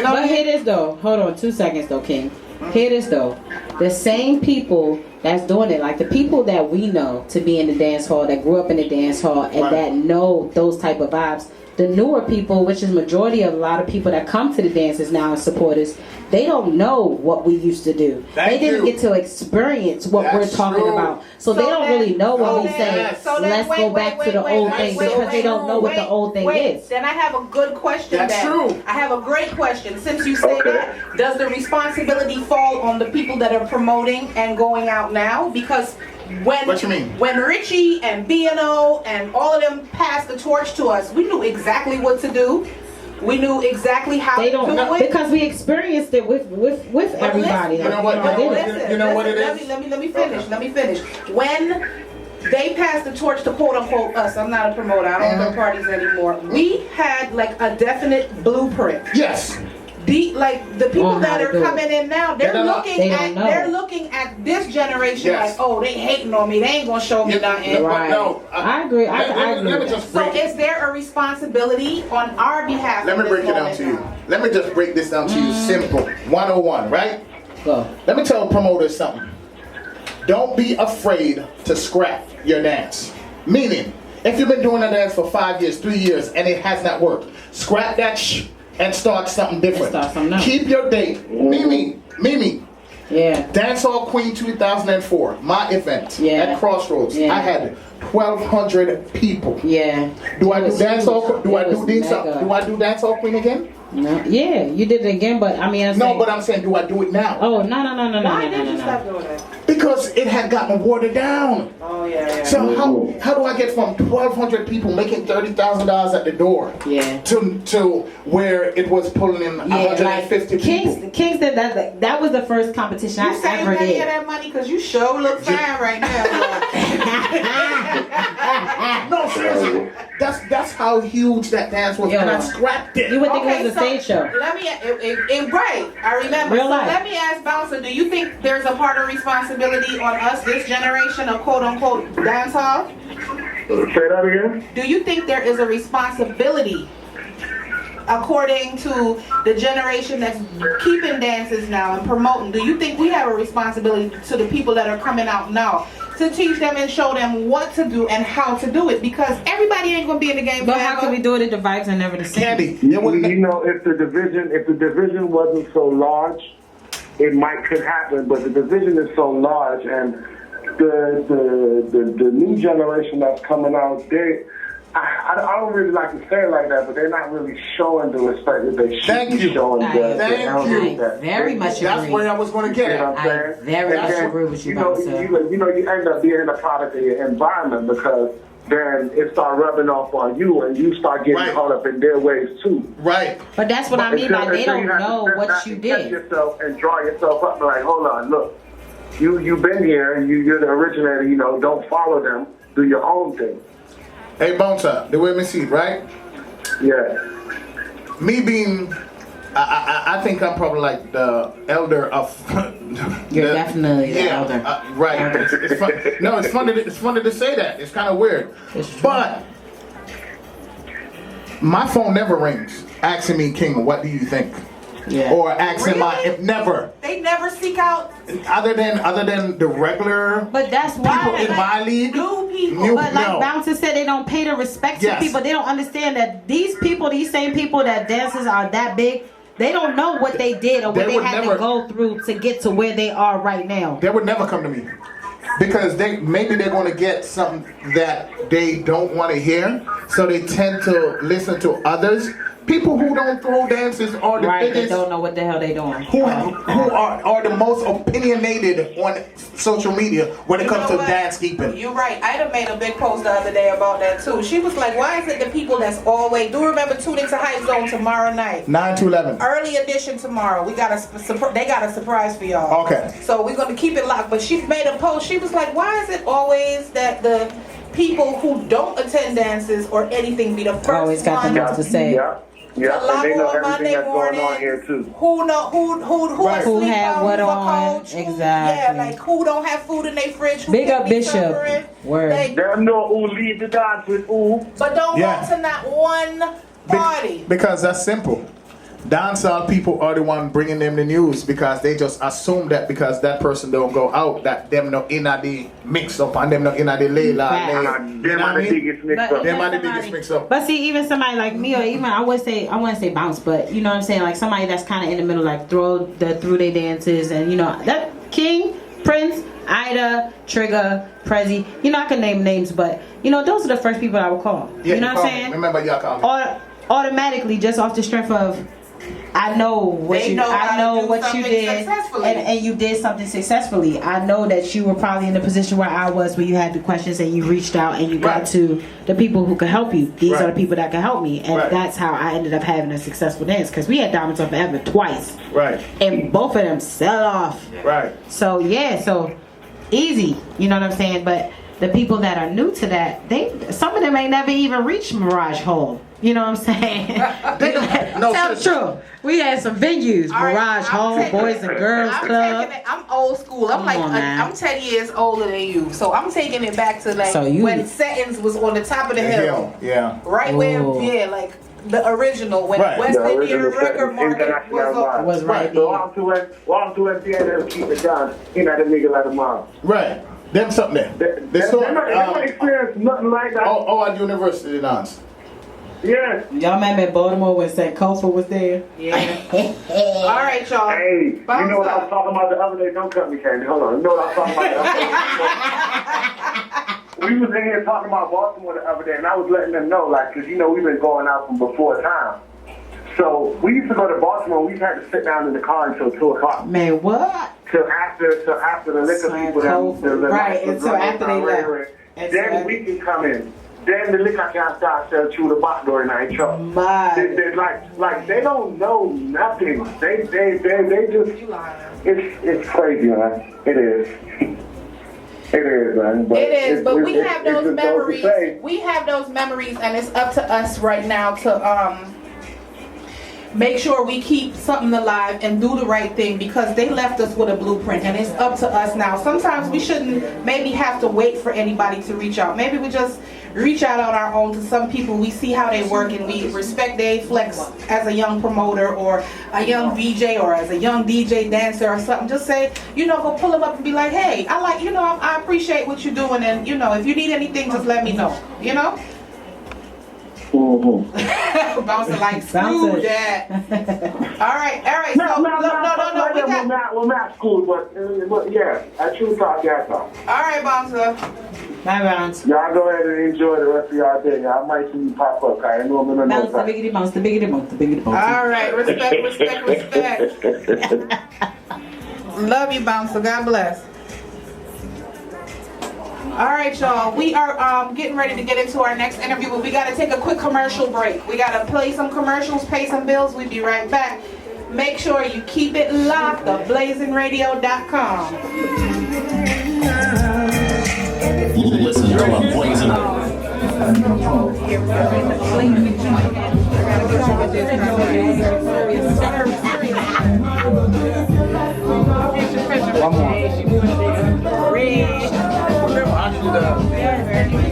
know. But hear this though. Hold on 2 seconds though, King. Hear this though. The same people that's doing it, like the people that we know to be in the dance hall, that grew up in the dance hall and that know those type of vibes, the newer people, which is majority of a lot of people that come to the dances now and supporters, they don't know what we used to do. They didn't get to experience what we're talking about. So they don't really know what we say. Let's go back to the old thing because they don't know what the old thing is. Then I have a good question. That's true. I have a great question. Since you say that, does the responsibility fall on the people that are promoting and going out now? Because when Richie and B&O and all of them passed the torch to us, we knew exactly what to do. We knew exactly how to do it. Because we experienced it with everybody. You know what? You know what it is? Let me finish. When they passed the torch to quote unquote us, I'm not a promoter, I don't go parties anymore. We had like a definite blueprint. Yes. The people that are coming in now, they're looking at this generation like, oh, they hating on me. They ain't gonna show me nothing. Right. No, I agree. I agree. So is there a responsibility on our behalf? Let me break it down to you. Let me just break this down to you. Simple. 101, right? Go. Let me tell promoters something. Don't be afraid to scrap your dance. Meaning, if you've been doing a dance for 5 years, 3 years, and it has not worked, scrap that and start something different. Keep your date. Mimi. Yeah. Dancehall Queen 2004, my event at Crossroads. I had 1,200 people. Yeah. Do I do dancehall? Do I do dancehall Queen again? No. Yeah, you did it again, but I mean, but I'm saying, do I do it now? Oh no. Why did you stop doing that? Because it had gotten watered down. Oh yeah. So how do I get from 1,200 people making $30,000 at the door to where it was pulling in 150 people? Kings did that was the first competition I ever did. You saving that money because you sure look fine right now. No, seriously. That's how huge that dance was, and I scrapped it. You would think it was a stage show. Let me, right, I remember. Real life. Let me ask Bouncer, do you think there's a part of responsibility on us, this generation of quote-unquote dancehall? Say that again? Do you think there is a responsibility, according to the generation that's keeping dances now and promoting, do you think we have a responsibility to the people that are coming out now to teach them and show them what to do and how to do it? Because everybody ain't gonna be in the game. But how can we do it if the vibes are never the same? Candy. You know, if the division wasn't so large, it could happen. But the division is so large, and the new generation that's coming out, I don't really like to say it like that, but they're not really showing the respect that they should be showing. Thank you. Very much agree. That's where I was going to get it. You know what I'm saying? Very much agree with you, Bouncer. You end up being a product of your environment because then it start rubbing off on you and you start getting caught up in their ways too. Right. But that's what I mean by they don't know what you did. Yourself and draw yourself up and like, hold on, look, you've been here, you're the originator, don't follow them, do your own thing. Hey, Bouncer, the women see, right? Yeah. Me being, I think I'm probably like the elder of. You're definitely the elder. Right. It's fun. No, it's funny. It's funny to say that. It's kind of weird. But my phone never rings asking me, King, what do you think? Yeah. Or asking if never. They never seek out other than the regular. But that's why people in my league. New people. But like Bouncer said, they don't pay the respect to people. They don't understand that these same people that dances are that big. They don't know what they did or what they had to go through to get to where they are right now. They would never come to me. Because maybe they're going to get something that they don't want to hear. So they tend to listen to others people who don't throw dances are the Right, they biggest. don't know what the hell they doing. Who are the most opinionated on social media when it comes to dance keeping. You're right. Ida made a big post the other day about that too. She was like, why is it the people that's always, do remember tune into Hype Zone tomorrow night? 9 to 11. Early edition tomorrow. We got they got a surprise for y'all. Okay. So we're going to keep it locked. But she made a post. She was like, why is it always that the people who don't attend dances or anything be the first Always got the most to say. Yeah, and they know everything that's going on here too. Who know who Right. Who asleep have on, what who's a on, coach, exactly. Yeah, like who don't have food in their fridge. Who Big can't up be Bishop. suffering. Word. Like, They know who lead the dance with who. but don't Yeah. go to not one party. Because that's simple. Dancehall people are the one bringing them the news because they just assume that because that person don't go out that them not in the mix up and them not in the layla. Them are the biggest mix up. Them are the biggest mix up. But see, even somebody like me, or even I wouldn't say bounce, but you know what I'm saying, like somebody that's kind of in the middle, like through their dances, and you know that King, Prince, Ida, Trigger, Prezi, you know I can name names, but you know those are the first people I would call. Yeah, you know what I'm saying? Remember y'all call me. Or automatically, just off the strength of I know what They you know how I to know do what you something did successfully. and you did something successfully. I know that you were probably in the position where I was, where you had the questions and you reached out and you got Right. to the people who could help you. These Right. are the people that can help me, and Right. that's how I ended up having a successful dance, because we had Diamonds on Forever twice Right. and both of them sell off. Right. So yeah, so easy, you know what I'm saying? But the people that are new to that, some of them ain't never even reached Mirage Hall. You know what I'm saying? No, Tell the truth. We had some venues, All right, Mirage I'm Hall, taking- Boys and Girls I'm Club. taking it. I'm old school. I'm Come like on, man. I'm 10 years older than you, so I'm taking it back to like So you- when Settings was on the top of the hill, Yeah. right Ooh. where like the original when Right. West The Indian original record market international was on. Was right So there. I'm to FBA keep it down. You know the nigga like a mom. Right. Them something there. They This one, never experienced nothing like that. all at university dance. Yes. Y'all remember in Baltimore when St. Kofa was there? Yeah. All right, y'all. Hey, Bounce you know what I up. was talking about the other day? Don't cut me, Candy. Hold on. You know what I was talking about the other day? We was in here talking about Baltimore the other day, and I was letting them know, like, because, you know, we've been going out from before time. So we used to go to Baltimore. We had to sit down in the car until 2 o'clock. Man, what? Till after the liquor St. people Kofa. Right, until after they left. Then we can come in. Then the liquor can't start sell through the back door in our truck. They like they don't know nothing. They just it's crazy, man. It is. It is, man. But It is, but we have those just dope to memories. say. We have those memories, and it's up to us right now to make sure we keep something alive and do the right thing, because they left us with a blueprint, and it's up to us now. Sometimes we shouldn't maybe have to wait for anybody to reach out. Maybe we just reach out on our own to some people. We see how they work and we respect their flex as a young promoter or a young VJ or as a young DJ dancer or something. Just say, you know, go pull them up and be like, hey, I like, you know, I appreciate what you're doing, and you know, if you need anything, just let me know, you know. Bouncer like screw that. All right. So no. We're not school, but yeah, I true talk, yeah. All right, Bouncer. Bye, Bounce. Y'all go ahead and enjoy the rest of y'all day. I might see you pop up. I know I'm gonna Bounce the biggity bounce, the biggity bounce, the biggity bounce. All right, respect. Love you, Bouncer. God bless. All right, y'all. We are getting ready to get into our next interview, but we got to take a quick commercial break. We got to play some commercials, pay some bills. We'll be right back. Make sure you keep it locked. Ablazinradio.com. Listen to Blazing. One more.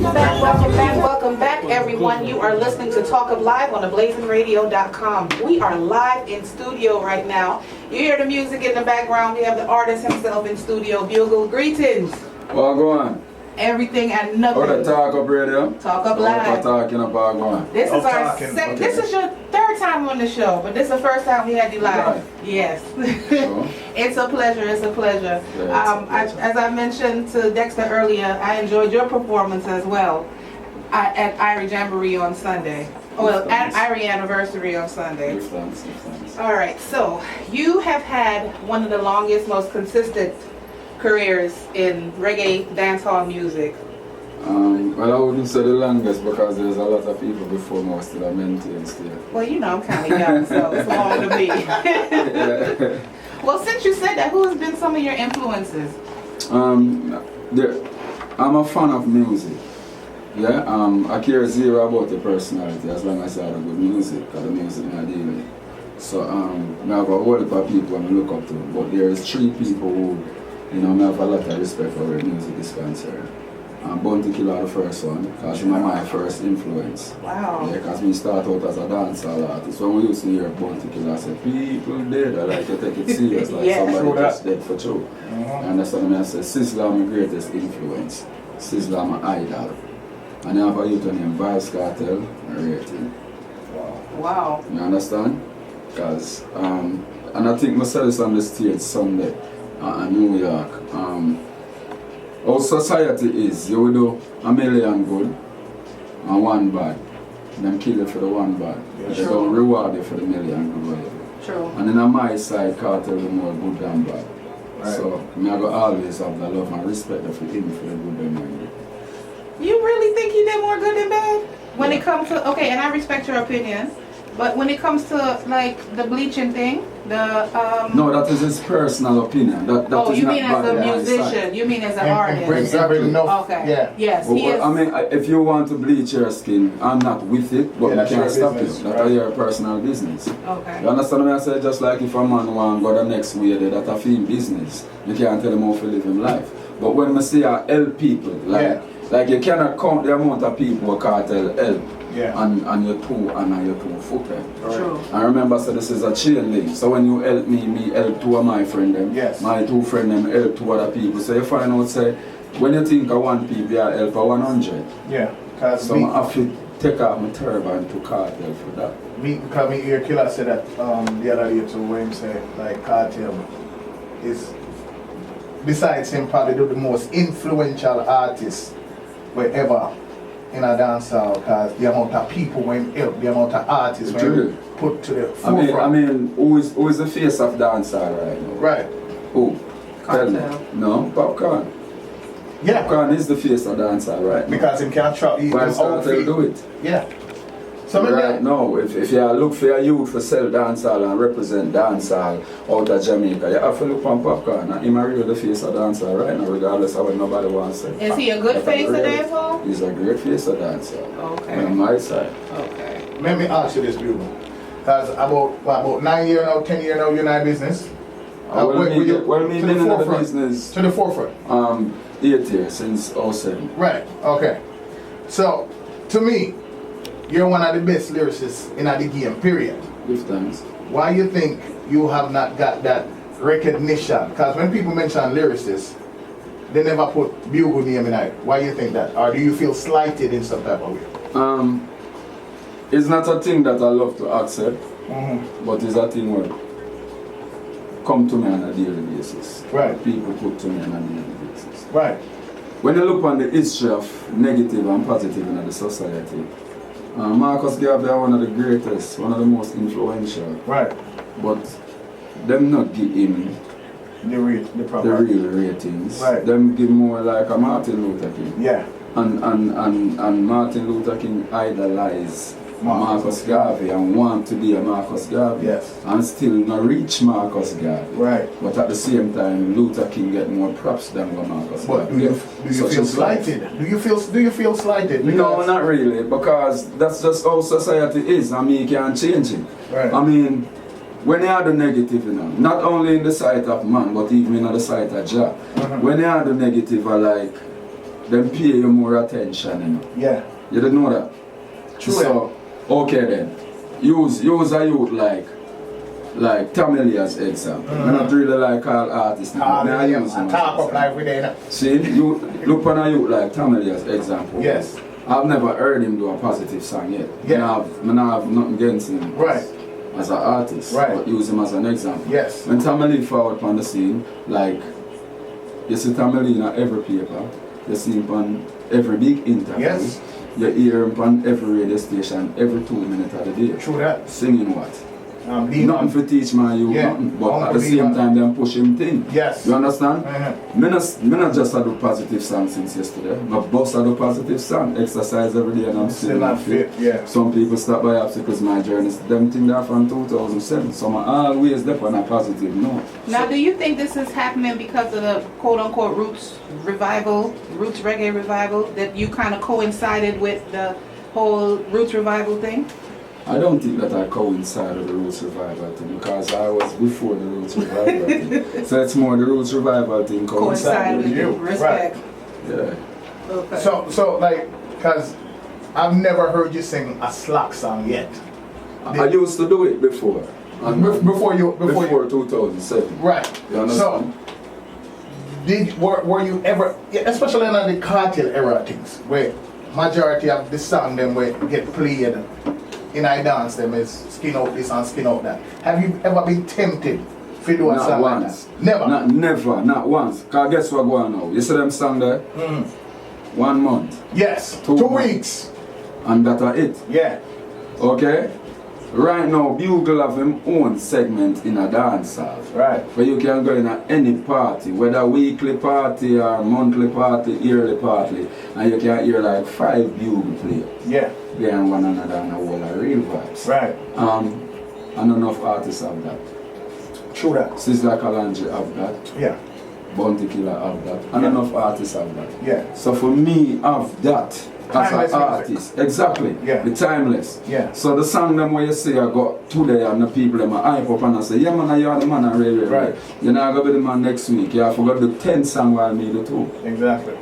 Welcome back, everyone. You are listening to Talkup Live on Ablazinradio.com. We are live in studio right now. You hear the music in the background. We have the artist himself in studio. Bugle, greetings. What going? Everything and nothing. Oh, the Talkup Radio? Talkup Live. Talking about going. This is our This is your third time on the show, but this is the first time we had you live. Right. Yes. It's a pleasure. It's a pleasure. As I mentioned to Dexter earlier, I enjoyed your performance as well at Irie Jamboree on Sunday. Well, our anniversary on Sunday. Give thanks, give thanks. All right, so you have had one of the longest, most consistent careers in reggae dancehall music. Well, I wouldn't say the longest because there's a lot of people before me still are maintained still. Well, you know, I'm kind of young, so it's long to me. Well, since you said that, who has been some of your influences? I'm a fan of music. Yeah, I care zero about the personality as long as I have good music, because the music I deal with. So I have a whole lot of people I look up to, but there is 3 people who, you know, I have a lot of respect for where music is concerned. Bounty Killer the first one, because he's my first influence. Wow. Yeah, because we start out as a dancehall artist. When we used to hear Bounty Killer, I said, people dead, I like to take it serious, like somebody just dead for true. And that's what I say, Sizzla my greatest influence. Sizzla my idol. And I have a youth named Vibes Cartel rating. Wow. You understand? Because, and I think myself is on the stage Sunday in New York. Our society is, you will do a million good and 1 bad. Them kill you for the 1 bad. Yeah, they don't reward you for the million good whatever. True. And then on my side, cartel is more good than bad. Right. So I go always have the love and respect for him for the good and bad. You really think he did more good than bad? When it comes to, okay, and I respect your opinion, but when it comes to like the bleaching thing, no, that is his personal opinion. That oh, is you not mean as a musician? You mean as an artist? Okay. Yeah. Yes. Well, I mean, if you want to bleach your skin, I'm not with it, but we can't stop you. That's your personal business. Okay. You understand what I say? Just like if a man want to go the next way, that's a film business. You can't tell him how to live his life. But when I say I help people, like you cannot count the amount of people who cartel help. Yeah. And your two and your 2 foot. True. I remember so this is a chain link. So when you help me help 2 of my friends them. Yes. My 2 friends them help 2 other people. So you find out say when you think of 1 people you help a 100. Yeah. So I have to take off my turban to cartel for that. Because me hear Killer said that the other day too, when him say like cartel is besides him probably the most influential artist wherever in a dancehall, because the amount of people when help, the amount of artists when put to the forefront. I mean, who is the face of dancehall right now? Right. Who? Tell me. No, Popcorn. Yeah. Popcorn is the face of dancehall right now. Because him can't trap his own feet. Do it. Yeah. So right now, if you look for a youth for sell dancehall and represent dancehall out of Jamaica, you have to look on Popcorn. And him a real the face of dancehall right now, regardless of what nobody wants to say. Is he a good face of dancehall? He's a great face of dancehall. Okay. On my side. Okay. Let me ask you this, Bugle. Because about 9 years now, 10 years now, you're in our business. Well, me been in the business. To the forefront. 8 years, since 07. Right, okay. So, to me, you're one of the best lyricists in the game, period. Give thanks. Why you think you have not got that recognition? Because when people mention lyricists, they never put Bugle name in it. Why you think that? Or do you feel slighted in some type of way? It's not a thing that I love to accept, but it's a thing where come to me on a daily basis. Right. People put to me on a daily basis. Right. When you look on the history of negative and positive in the society, Marcus Garvey are one of the greatest, one of the most influential. Right. But them not give him the real ratings. Right. Them give more like a Martin Luther King. Yeah. And Martin Luther King idolized Marcus Garvey and want to be a Marcus Garvey. Yes. And still not reach Marcus Garvey. Right. But at the same time, Luther King get more props than what Marcus Garvey. But do you feel slighted? Do you feel slighted? Because no, not really, because that's just how society is. I mean, you can't change it. Right. I mean, when you are the negative, you know, not only in the sight of man, but even in the sight of Jah. When you are the negative, are like, them pay you more attention, you know. Yeah. You didn't know that? True. So, okay then, use a youth like Tamale as example. I not really like all artists. I use him. Talkup live with them. See, you look on a youth like Tamale as example. Yes. I've never heard him do a positive song yet. Yeah. I have nothing against him. Right. As an artist. Right. But use him as an example. Yes. When Tamale forward on the scene, like, you see Tamale in every paper. You see him on every big interview. Yes. You hear him on every radio station every 2 minutes of the day. True that. Singing what? Nothing for teach my youth, nothing. But at the same time, them push him thing. Yes. You understand? Me not just do positive song since yesterday. My boss I do positive song. Exercise every day and I'm still not fit. Yeah. Some people stop by obstacles my journey. Them thing that from 2007. So I'm always there on a positive note. Now, do you think this is happening because of the quote-unquote roots revival, roots reggae revival, that you kind of coincided with the whole roots revival thing? I don't think that I coincide with the roots revival thing because I was before the roots revival thing. So it's more the roots revival thing coincide with you. Respect. Right. Yeah. Okay. So like, because I've never heard you sing a slack song yet. I used to do it before. Before 2007. Right. You understand? So, were you ever, especially in the cartel era things, where majority of the song them will get played in I dance them is skin out this and skin out that. Have you ever been tempted to do a not song once. like that? Never. Not once. Cause guess what going on now? You see them song there? 1 month. Yes. 2 weeks. And that are it. Yeah. Okay? Right now, Bugle have him own segment in a dancehall. Right. Where you can go in any party, whether weekly party or monthly party, yearly party, and you can hear like 5 Bugle players. Yeah. Playing one another and a whole of real vibes. Right. And enough artists have that. True that. Sizzla Kalonji have that. Yeah. Bounty Killer have that. And enough artists have that. Yeah. So for me, have that. As an artist, exactly. Yeah. The timeless. Yeah. So the song them where you say I got today and the people them I hype up and I say, yeah man, you're the man already. Right. You're not gonna be the man next week. You forgot the 10 song while me do too. Exactly.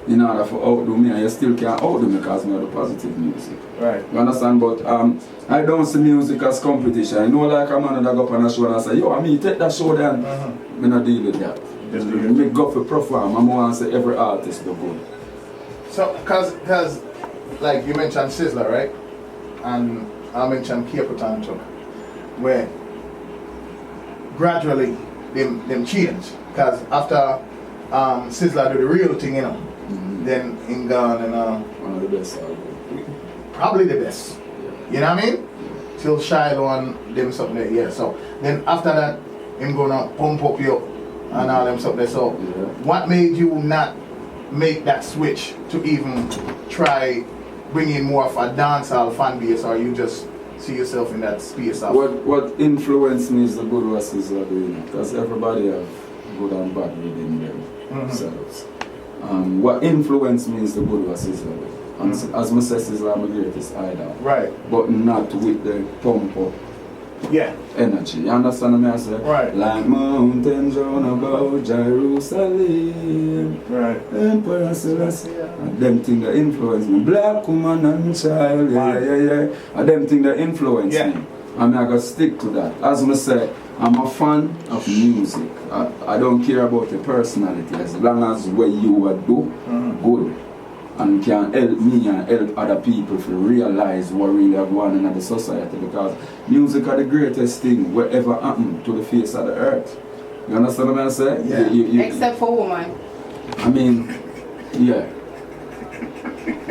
In order for outdo me, and you still can't outdo me because me have the positive music. Right. You understand? But I don't see music as competition. I know like a man that go up on a show and I say, yo, I mean take that show then. Me not deal with that. Just me go for perform. I'm want to say every artist do good. So, cause like you mentioned Sizzla, right? And I mentioned Capitan too, where gradually them change. Cause after Sizzla do the real thing, you know, then in gone and one of the best probably the best. Yeah. You know what I mean? Till Shiloh and them something there, yeah. So then after that, him gonna pump up you and all them something there. So what made you not make that switch to even try bringing more of a dancehall fan base, or you just see yourself in that space of what influenced me is the good what Sizzla doing, because everybody have good and bad within themselves. What influenced me is the good what Sizzla doing. And as I say, Sizzla my greatest idol. Right. But not with the pump up energy. You understand what I say? Right. Like mountains round about Jerusalem. Right. Emperor Selassie. And them things that influence me. Black woman and child. Yeah. And them things that influence me. And I gotta stick to that. As I say, I'm a fan of music. I don't care about the personality as long as what you do good and can help me and help other people to realize what really are going on in the society, because music are the greatest thing whatever happened to the face of the earth. You understand what I'm saying? Yeah. Except for woman. I mean, yeah.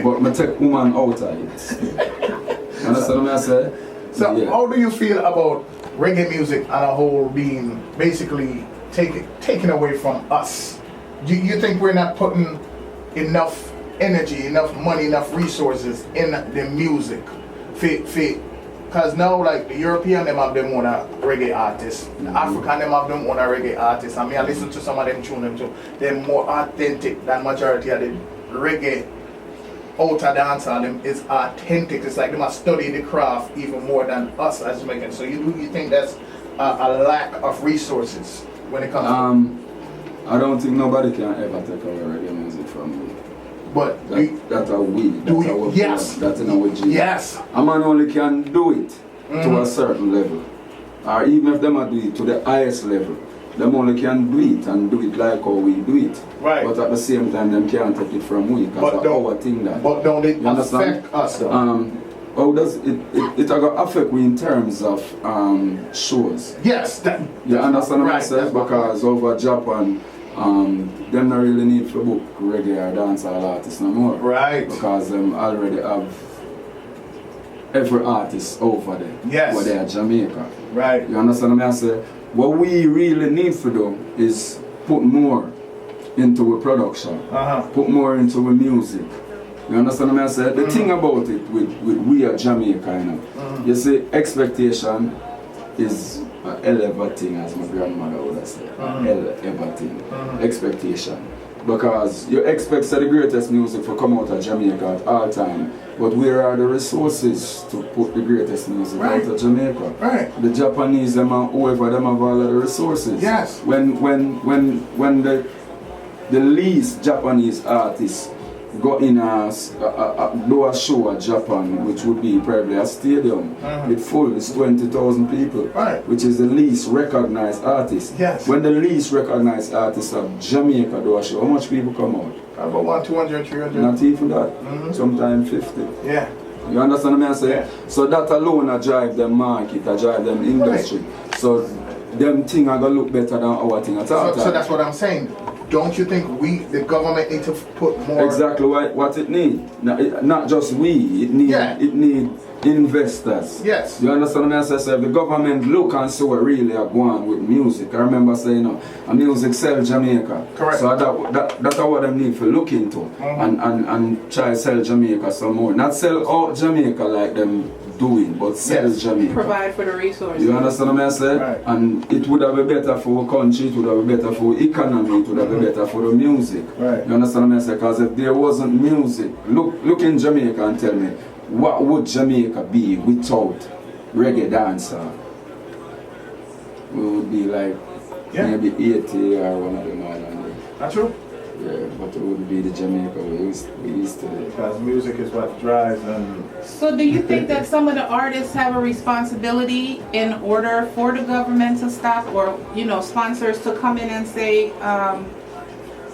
But I take woman out of it. You understand what I'm saying? So how do you feel about reggae music on a whole being basically taken away from us? Do you think we're not putting enough energy, enough money, enough resources in the music? Because now like the European them have them own a reggae artists, the African them have them own a reggae artists. I mean I listen to some of them tune them too. They're more authentic than majority of the reggae outer dancehall. Them is authentic. It's like they must study the craft even more than us as Jamaicans. So you think that's a lack of resources when it comes to I don't think nobody can ever take away reggae music from me. But that's how we. That's our yes. Blood, that's in our genes. Yes. A man only can do it to a certain level, or even if them do it to the highest level, them only can do it and do it like how we do it. Right. But at the same time, them can't take it from we because of our thing that. But don't it affect us though? How does it affect we in terms of shows? Yes. You understand what I right, say? Because over Japan, them not really need to book reggae or dancehall artists no more. Right. Because them already have every artist over there. Yes. Where they are Jamaica. Right. You understand what I say? What we really need to do is put more into a production. Put more into a music. You understand what I say? The thing about it with we are Jamaica, you know. You see, expectation is a hell of a thing, as my grandmother would have said. A hell of a thing. Expectation. Because you expect the greatest music to come out of Jamaica at all time. But where are the resources to put the greatest music out of Jamaica? Right. The Japanese, them and whoever, them have all of the resources. Yes. When the least Japanese artists go in do a show at Japan, which would be probably a stadium with full, it's 20,000 people, which is the least recognized artist. Yes. When the least recognized artist of Jamaica do a show, how much people come out? About 200, 300. Not even that. Sometimes 50. Yeah. You understand what I'm saying? Yeah. So that alone drive them market, drive them industry. So them thing are gonna look better than our thing at all. So that's what I'm saying. Don't you think the government need to put more? Exactly what it need. Not just we, it need investors. Yes. You understand what I say? So if the government look and see what really are going on with music. I remember saying, a music sell Jamaica. Correct. So that's what them need to look into and try to sell Jamaica some more. Not sell out Jamaica like them doing, but sell Jamaica. Provide for the resources. You understand what I say? Right. And it would have been better for our country, it would have been better for economy, it would have been better for the music. Right. You understand what I say? Because if there wasn't music, look in Jamaica and tell me, what would Jamaica be without reggae dancer? We would be like maybe 80 or one of them islands. That's true. Yeah, but it wouldn't be the Jamaica we used to. Because music is what drives them. So do you think that some of the artists have a responsibility in order for the government to stop, or sponsors to come in and say, all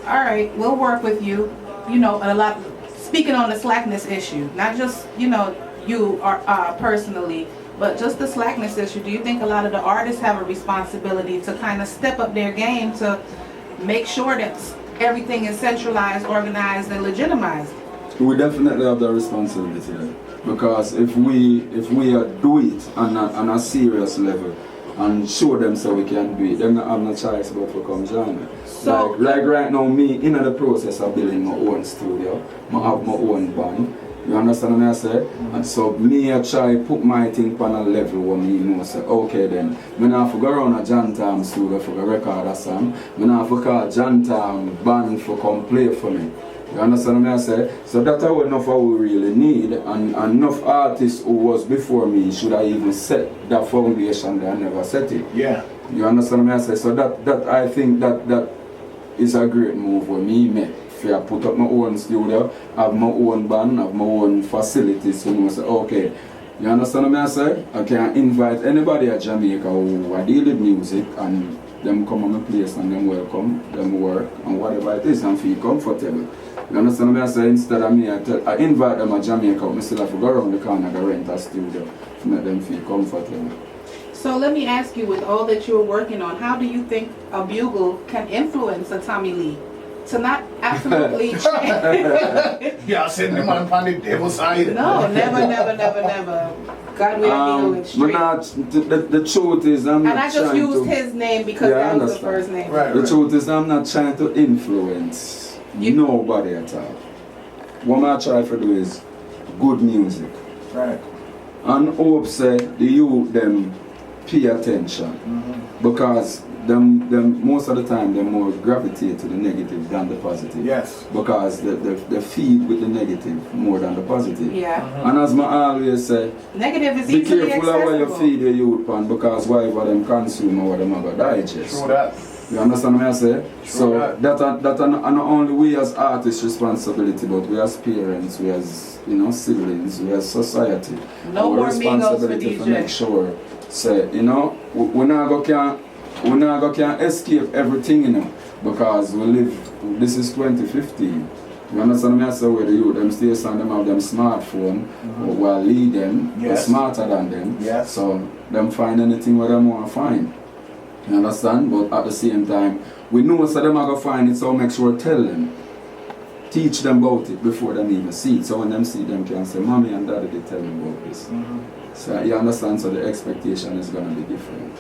right, we'll work with you, a lot. Speaking on the slackness issue, not just, you are personally, but just the slackness issue. Do you think a lot of the artists have a responsibility to kind of step up their game to make sure that everything is centralized, organized, and legitimized? We definitely have the responsibility there. Because if we do it on a serious level and show them so we can do it, then they have no choice but to come join me. So, like right now, me in the process of building my own studio, I have my own band. You understand what I say? And so me I try put my thing on a level where me know say, okay then, I have to go around a Jantam studio for a record a song. I have to call Jantam band for come play for me. You understand what I say? So that's enough what we really need, and enough artists who was before me should have even set that foundation there and never set it. Yeah. You understand what I say? So that I think that is a great move with me make. If I put up my own studio, have my own band, have my own facilities, so you say, okay, you understand what I say? I can invite anybody at Jamaica who deal with music and them come on my place and them welcome, them work and whatever it is and feel comfortable. You understand what I say? Instead of me, I invite them at Jamaica, I still have to go around the corner and rent a studio to make them feel comfortable. So let me ask you, with all that you're working on, how do you think a Bugle can influence a Tommy Lee to not absolutely change? Yeah, send them on the devil's side. No, never. God will deal straight. The truth is, I'm not and I just used his name because that was the first name. The truth is, I'm not trying to influence nobody at all. What I try to do is good music. Right. And hope say the youth them pay attention. Because them most of the time they more gravitate to the negative than the positive. Yes. Because they feed with the negative more than the positive. Yeah. And as I always say, negative is be easily careful of what you feed your youth pan, because whatever them consume or what them have digest. True that. You understand what I say? True so that not only we as artists responsibility, but we as parents, we as siblings, we as society. No more responsibility to make sure say, we not can escape everything, because we live, this is 2015. You understand me? I say where the youth, them stay and them have them smartphone, while lead them, they're smarter than them. So them find anything where they want to find. You understand? But at the same time, we know so them are going to find it, so make sure tell them. Teach them about it before they even see it. So when them see them can say, Mommy and Daddy, they tell them about this. So you understand, so the expectation is going to be different.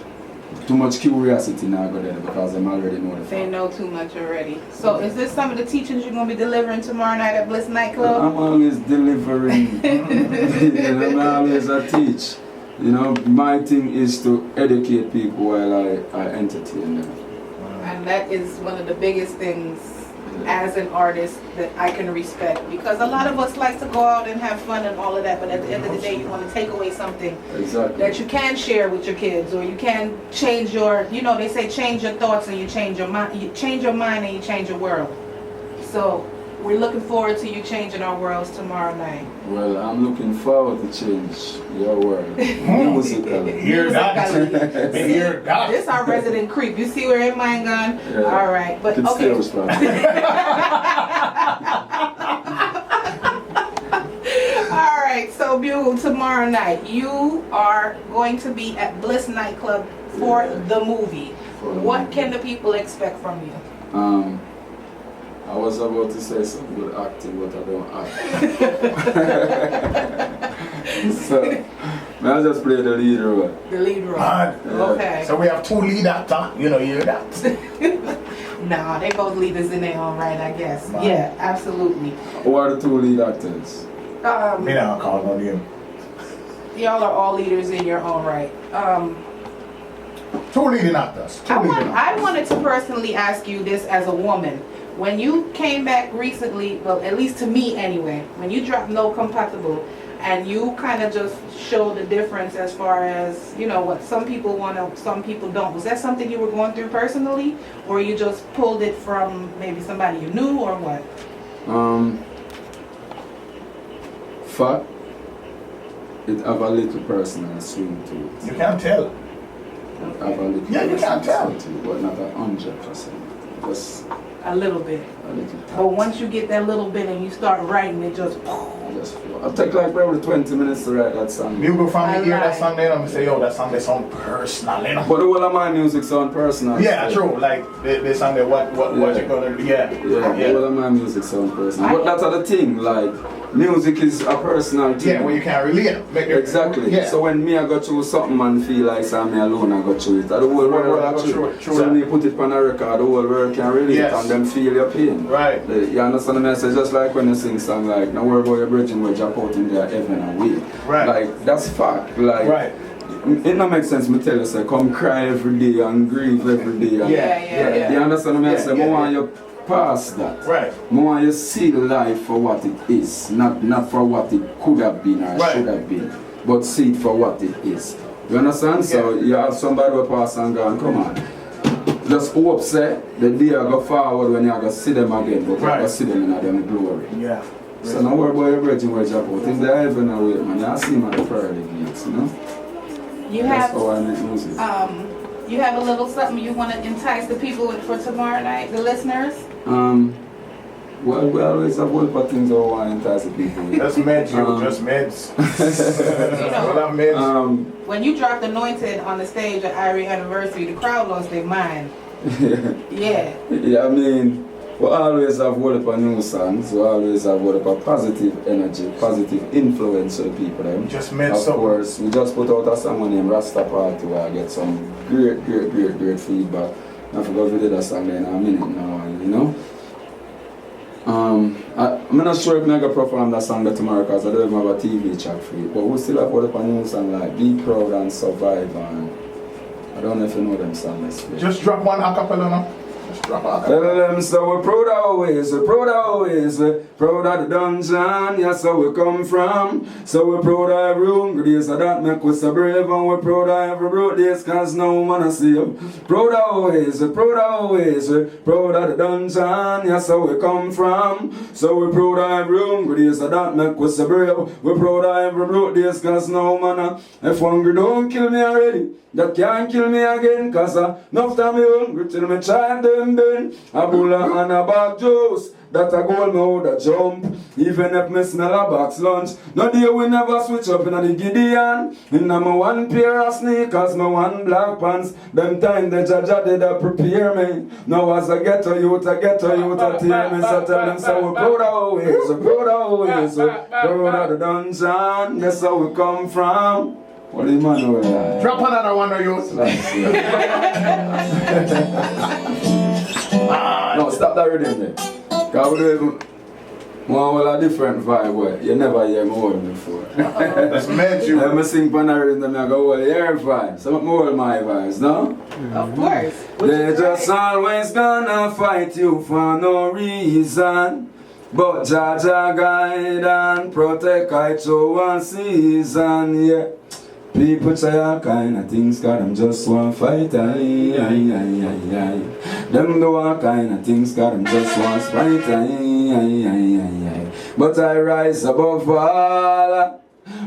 Too much curiosity now go there because them already know the fact. They know too much already. So is this some of the teachings you're going to be delivering tomorrow night at Bliss Nightclub? I'm always delivering. I'm always a teach. You know, my thing is to educate people while I entertain them. And that is one of the biggest things as an artist that I can respect, because a lot of us like to go out and have fun and all of that, but at the end of the day you want to take away something that you can share with your kids, or you can change your, you know, they say change your thoughts and you change your mind, and you change your world. So we're looking forward to you changing our worlds tomorrow night. Well, I'm looking forward to change your world musically. Hear that? Hear that? This our resident creep. You see where your mind gone? Yeah. All right, but okay. All right, so Bugle, tomorrow night you are going to be at Bliss Nightclub for the movie. What can the people expect from you? I was about to say some good acting, but I don't act. So, I'll just play the lead role. The lead role. Okay. So we have 2 lead actors, you know, you hear that? Nah, they both leaders in their own right, I guess. Man. Yeah, absolutely. Who are the 2 lead actors? Me now call on him. Y'all are all leaders in your own right. 2 leading actors. I wanted to personally ask you this as a woman. When you came back recently, well, at least to me anyway, when you dropped No Compatible, and you kind of just showed the difference as far as, you know, what some people want to, some people don't. Was that something you were going through personally, or you just pulled it from maybe somebody you knew, or what? Fact, it have a little personal swing to it. You can't tell. It have a little you can't tell. To it, but not 100%. Just a little bit. A little. But once you get that little bit and you start writing, it just. I'll take like probably 20 minutes to write that song. Bugle family hear that song, then I'm gonna say, yo, that song they sound personal, you know? But the whole of my music sound personal. Yeah, true. Like they sound there, what you gonna do? Yeah. The whole of my music sound personal. But that's the thing, like music is a personal thing. Yeah, where you can't relate. Exactly. Yeah. So when me I go through something and feel like I'm me alone, I go through it. The whole world I go through it. So when you put it on a record, the whole world can relate and then feel your pain. Right. You understand the message? Just like when you sing song like "No worry about your bridging, we jump out in their heaven and wait." Right. Like that's fact. Like it don't make sense me tell you say come cry every day and grieve every day. And you understand the message? I want you past that. Right. I want you see life for what it is, not for what it could have been or should have been, but see it for what it is. You understand? So you have somebody who pass and go and come on. Just hope say the day I go forward when you go see them again, but you go see them in them glory. Yeah. So no worry about your virgin where you out. In the heaven and wait, man. You see them at the pearly gates, you know? That's how I make music. You have a little something you want to entice the people with for tomorrow night, the listeners? Well, we always have one of things that we want to entice the people with. Just meds, just meds. You know, when you dropped Anointed on the stage at Irie Anniversary, the crowd lost their mind. Yeah, I mean, we always have one of new songs, we always have one of positive energy, positive influence on people. Just made Of course, we just put out a song named Rasta Part to get some great feedback. I forgot we did a song there in a minute now, you know? I'm not sure if I'm going to perform that song tomorrow because I don't even have a TV track for it. But we still have put up a new song like Be Proud and Survive, and I don't know if you know them songs. Just drop one a cappella now. Tell them so we're proud always, we're proud always, we're proud of the dungeon, yes, so we come from. So we're proud of every hungry days, so that make us so brave, and we're proud of every broke days, cause no man a save. Proud always, we're proud always, we're proud of the dungeon, yes, so we come from. So we're proud of every hungry days, so that make us so brave. We're proud of every broke days, cause no man a. If hungry don't kill me already, that can't kill me again, cause enough time me hungry till me child them been. A bulla and a bag juice, that a goal me out a jump. Even if me smell a box lunch. No day we never switch up in the Gideon. In my one pair of sneakers, my one black pants. Them time the judge did a prepare me. Now as I get to youth, I tear me. So tell them so we're proud always, we're proud always, we're proud of the dungeon. That's how we come from. What do you man over there? Drop another one of yours. No, stop that rhythm there. Because we do one a different vibe where you never hear me hold before. That's mad you. When I sing on the rhythm, I go, well, your vibe. So I'm hold my vibes, no? Of course. They just always gonna fight you for no reason. But Jaja guide and protect I through one season, yeah. People say all kind of things, cause them just want fight, Them do all kind of things, cause them just want spite, But I rise above all,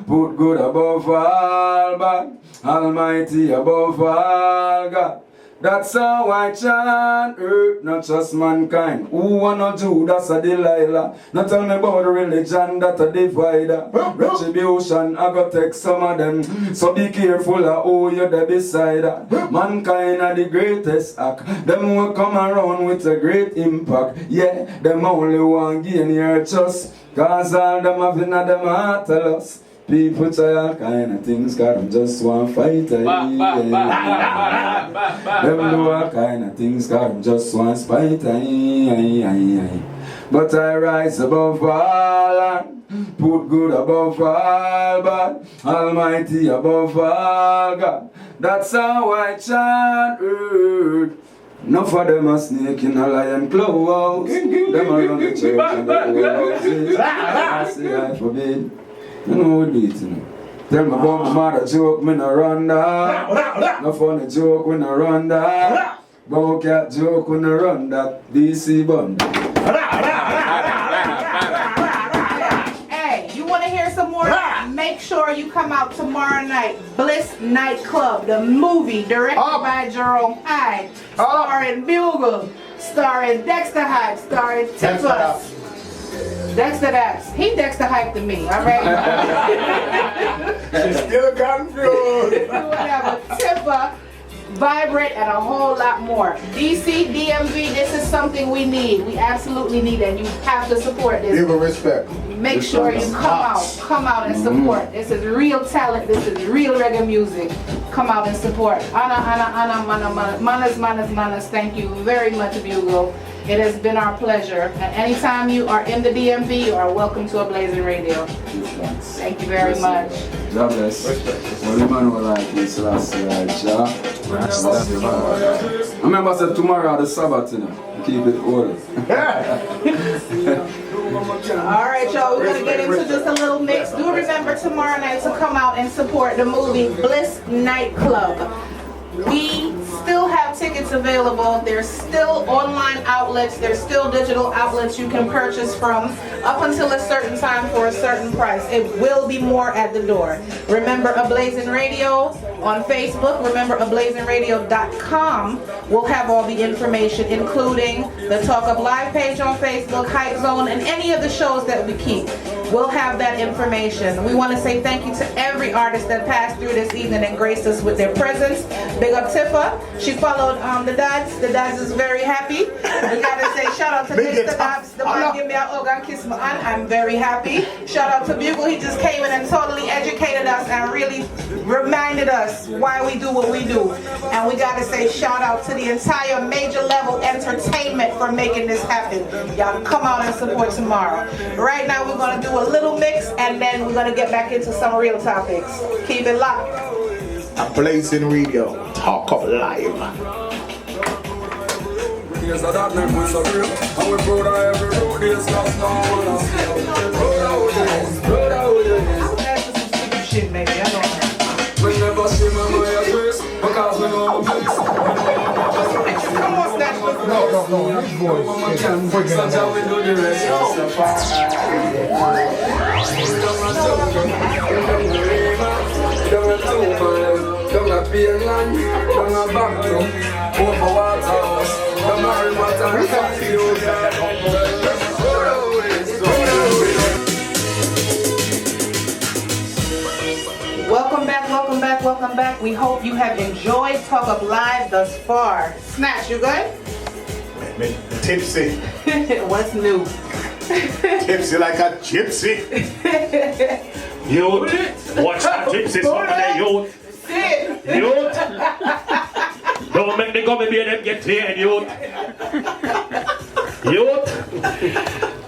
put good above all, but Almighty above all, God. That's how I chant earth, not just mankind. Who wanna do, that's a Delilah. Not tell me about the religion, that a divider. Retribution, I go take some of them. So be careful of who you're there beside. Mankind are the greatest act. Them will come around with a great impact. Yeah, them only want gain your trust. Cause all them have in them heart tell us. People try all kind of things, cause them just want fight. Them do all kind of things, cause them just want spite. But I rise above all, put good above all, but Almighty above all, God. That's how I chant earth. Enough of them a snake in a lion clothes. Them a run the church and the houses. I say I forbid. You know what we do, you know. Tell me about my mother joke, me no run that. No funny joke, we no run that. Bow cat joke, we no run that. DC bun. Hey, you want to hear some more? Make sure you come out tomorrow night. Bliss Nightclub, the movie directed by Jerome Hyde, starring Bugle, starring Dexter Hyde, starring Tifa. Dexta Daps. He Dexter hyped to me, alright? She's still confused. Whatever. Tifa, Vibrate, and a whole lot more. DC, DMV, this is something we need. We absolutely need it. You have to support this. Give a respect. Make sure you come out and support. This is real talent. This is real reggae music. Come out and support. Anna, manas. Thank you very much, Bugle. It has been our pleasure. And anytime you are in the DMV, you are welcome to Ablazinradio. Thank you very much. God bless. Well, the man will like this last year, I remember I said tomorrow the Sabbath, you know. Keep it order. Alright, y'all, we're going to get into just a little mix. Do remember tomorrow night to come out and support the movie Bliss Nightclub. We still have tickets available. There's still online outlets. There's still digital outlets you can purchase from up until a certain time for a certain price. It will be more at the door. Remember Ablazinradio on Facebook. Remember Ablazinradio.com. We'll have all the information, including the Talkup Live page on Facebook, Hype Zone, and any of the shows that we keep. We'll have that information. We want to say thank you to every artist that passed through this evening and graced us with their presence. Big up Tifa. She followed the dads. The dads is very happy. We got to say shout out to Dexter Daps. The man give me a hug and kiss my aunt. I'm very happy. Shout out to Bugle. He just came in and totally educated us and really reminded us why we do what we do. And we got to say shout out to the entire Major Level Entertainment for making this happen. Y'all come out and support tomorrow. Right now we're going to do a little mix and then we're going to get back into some real topics. Keep it locked. Ablazinradio, Talkup Live. Yes, I don't know what's up here. And we proud of every road, this last now. Proud of this. I'm asking some stupid shit, maybe. I don't know. We never shame on my address because we know the place. Come on, Snatch. No. This voice is freaking Don't a Pearland, don't a Bugle, over Waterhouse, don't a River, welcome back. We hope you have enjoyed Talk Up Live thus far. Snatch, you good? Tipsy. What's new? Tipsy like a gypsy. Youth, watch that gypsy song there, youth. Youth. Don't make the gummy bear them get here, youth. Youth.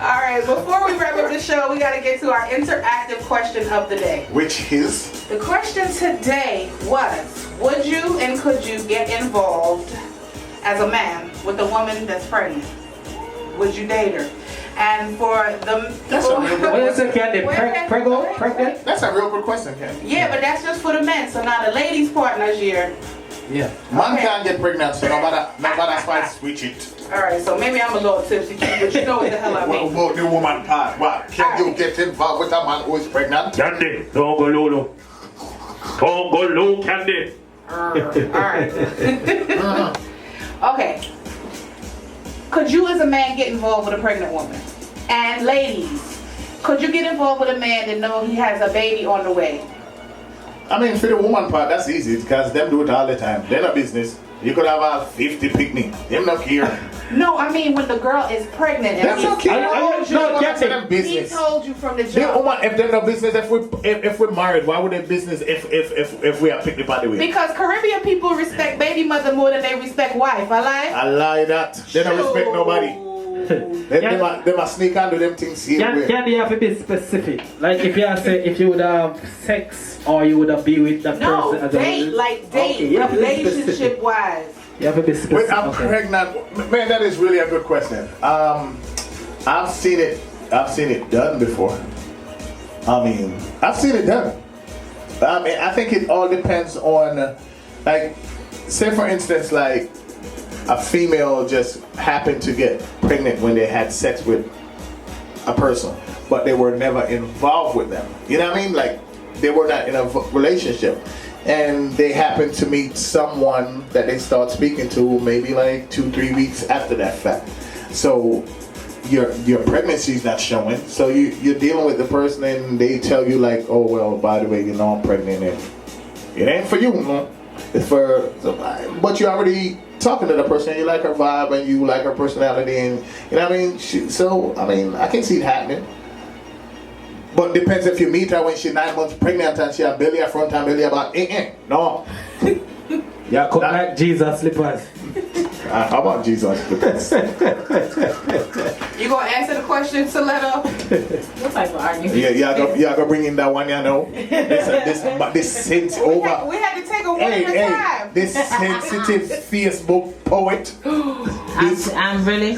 All right, before we wrap up the show, we got to get to our interactive question of the day. Which is? The question today was, would you and could you get involved as a man with a woman that's pregnant? Would you date her? And for the That's a real good question. Pregnant? That's a real good question, Ken. Yeah, but that's just for the men. So now the ladies' partners here. Yeah. Man can't get pregnant, so nobody fight switch it. All right, so maybe I'm a little tipsy, but you know what the hell I mean. Well, the woman part. What? Can you get involved with a man who is pregnant? Candy, don't go Lulu. Don't go low, Candy. All right. Okay. Could you as a man get involved with a pregnant woman? And ladies, could you get involved with a man that know he has a baby on the way? I mean, for the woman part, that's easy because them do it all the time. They're not business. You could have a 50 picnic. Them not care. No, I mean when the girl is pregnant. And Them not care. He told you from the The jump. woman, if they're not business, if we're married, why would they business if we are picnic by the way? Because Caribbean people respect baby mother more than they respect wife. I lie. I lie that. They don't respect nobody. They must sneak under them things here. Can you have to be specific? Like if you say if you would have sex or you would have be with that person as date, relationship wise. You have to be specific. When I'm pregnant, man, that is really a good question. I've seen it done before. I've seen it done. I think it all depends on, like, say for instance, like a female just happened to get pregnant when they had sex with a person, but they were never involved with them. You know what I mean? Like they were not in a relationship. And they happen to meet someone that they start speaking to maybe like 2-3 weeks after that fact. So your pregnancy is not showing. So you're dealing with the person and they tell you like, oh well, by the way, you know I'm pregnant and it ain't for you, no. It's for somebody. But you're already talking to the person and you like her vibe and you like her personality and you know what I mean? I can see it happening. But depends if you meet her when she's 9 months pregnant and she have belly up front and belly about no. Yeah, come like Jesus slippers. How about Jesus slippers? You gonna answer the question, Soleto? What type of argument? Yeah, you gotta bring in that one, you know. This sense over. We had to take a one at a time. This sensitive Facebook poet. I'm really,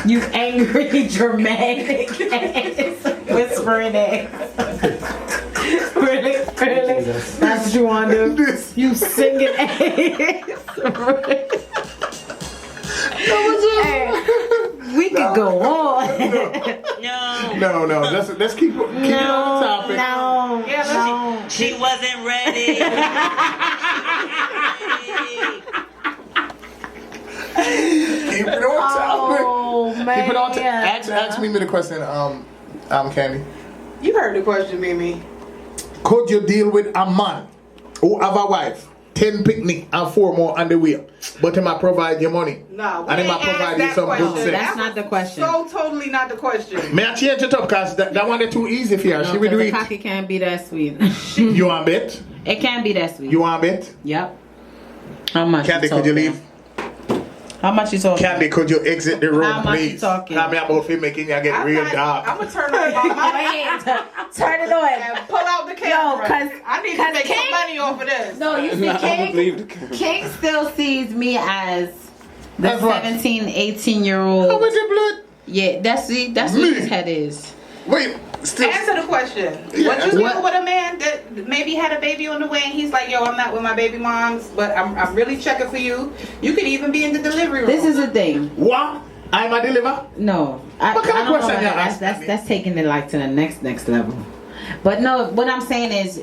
you angry, dramatic, whispering it. Really? That's what you want to do? You singing ass. Hey, we could go on. No. Let's keep it on the topic. No. She wasn't ready. Keep it on topic. Oh, man. Keep it on topic. Ask me the question, Candy. You heard the question, Mimi. Could you deal with a man who have a wife, 10 picnic and 4 more on the way, but he might provide you money? No, and he might provide you some good sex? That's not the question. So totally not the question. May I change it up because that one is too easy for her. No, She will do the it. cocky can't be that sweet. You want a bet? It can't be that sweet. You want a bet? Yep. How much? Candy, could you leave? How much you talking? Candy, could you exit the room, How much please? you talking? Tell me about him making you get real dark. I'm gonna turn on my Turn it on. and pull out the camera. Yo, I need to make some money off of this. No, you see, King still sees me as the That's what? 17, 18-year-old. How much your blood? Yeah, that's what his head is. Wait, still. Answer the question. Yeah, Would you deal what? with a man that maybe had a baby on the way and he's like, yo, I'm not with my baby moms, but I'm really checking for you. You could even be in the delivery room. This is the thing. What? I'm a deliver? No, I What kind of don't know question about you that. asking me? That's taking it like to the next level. But no, what I'm saying is,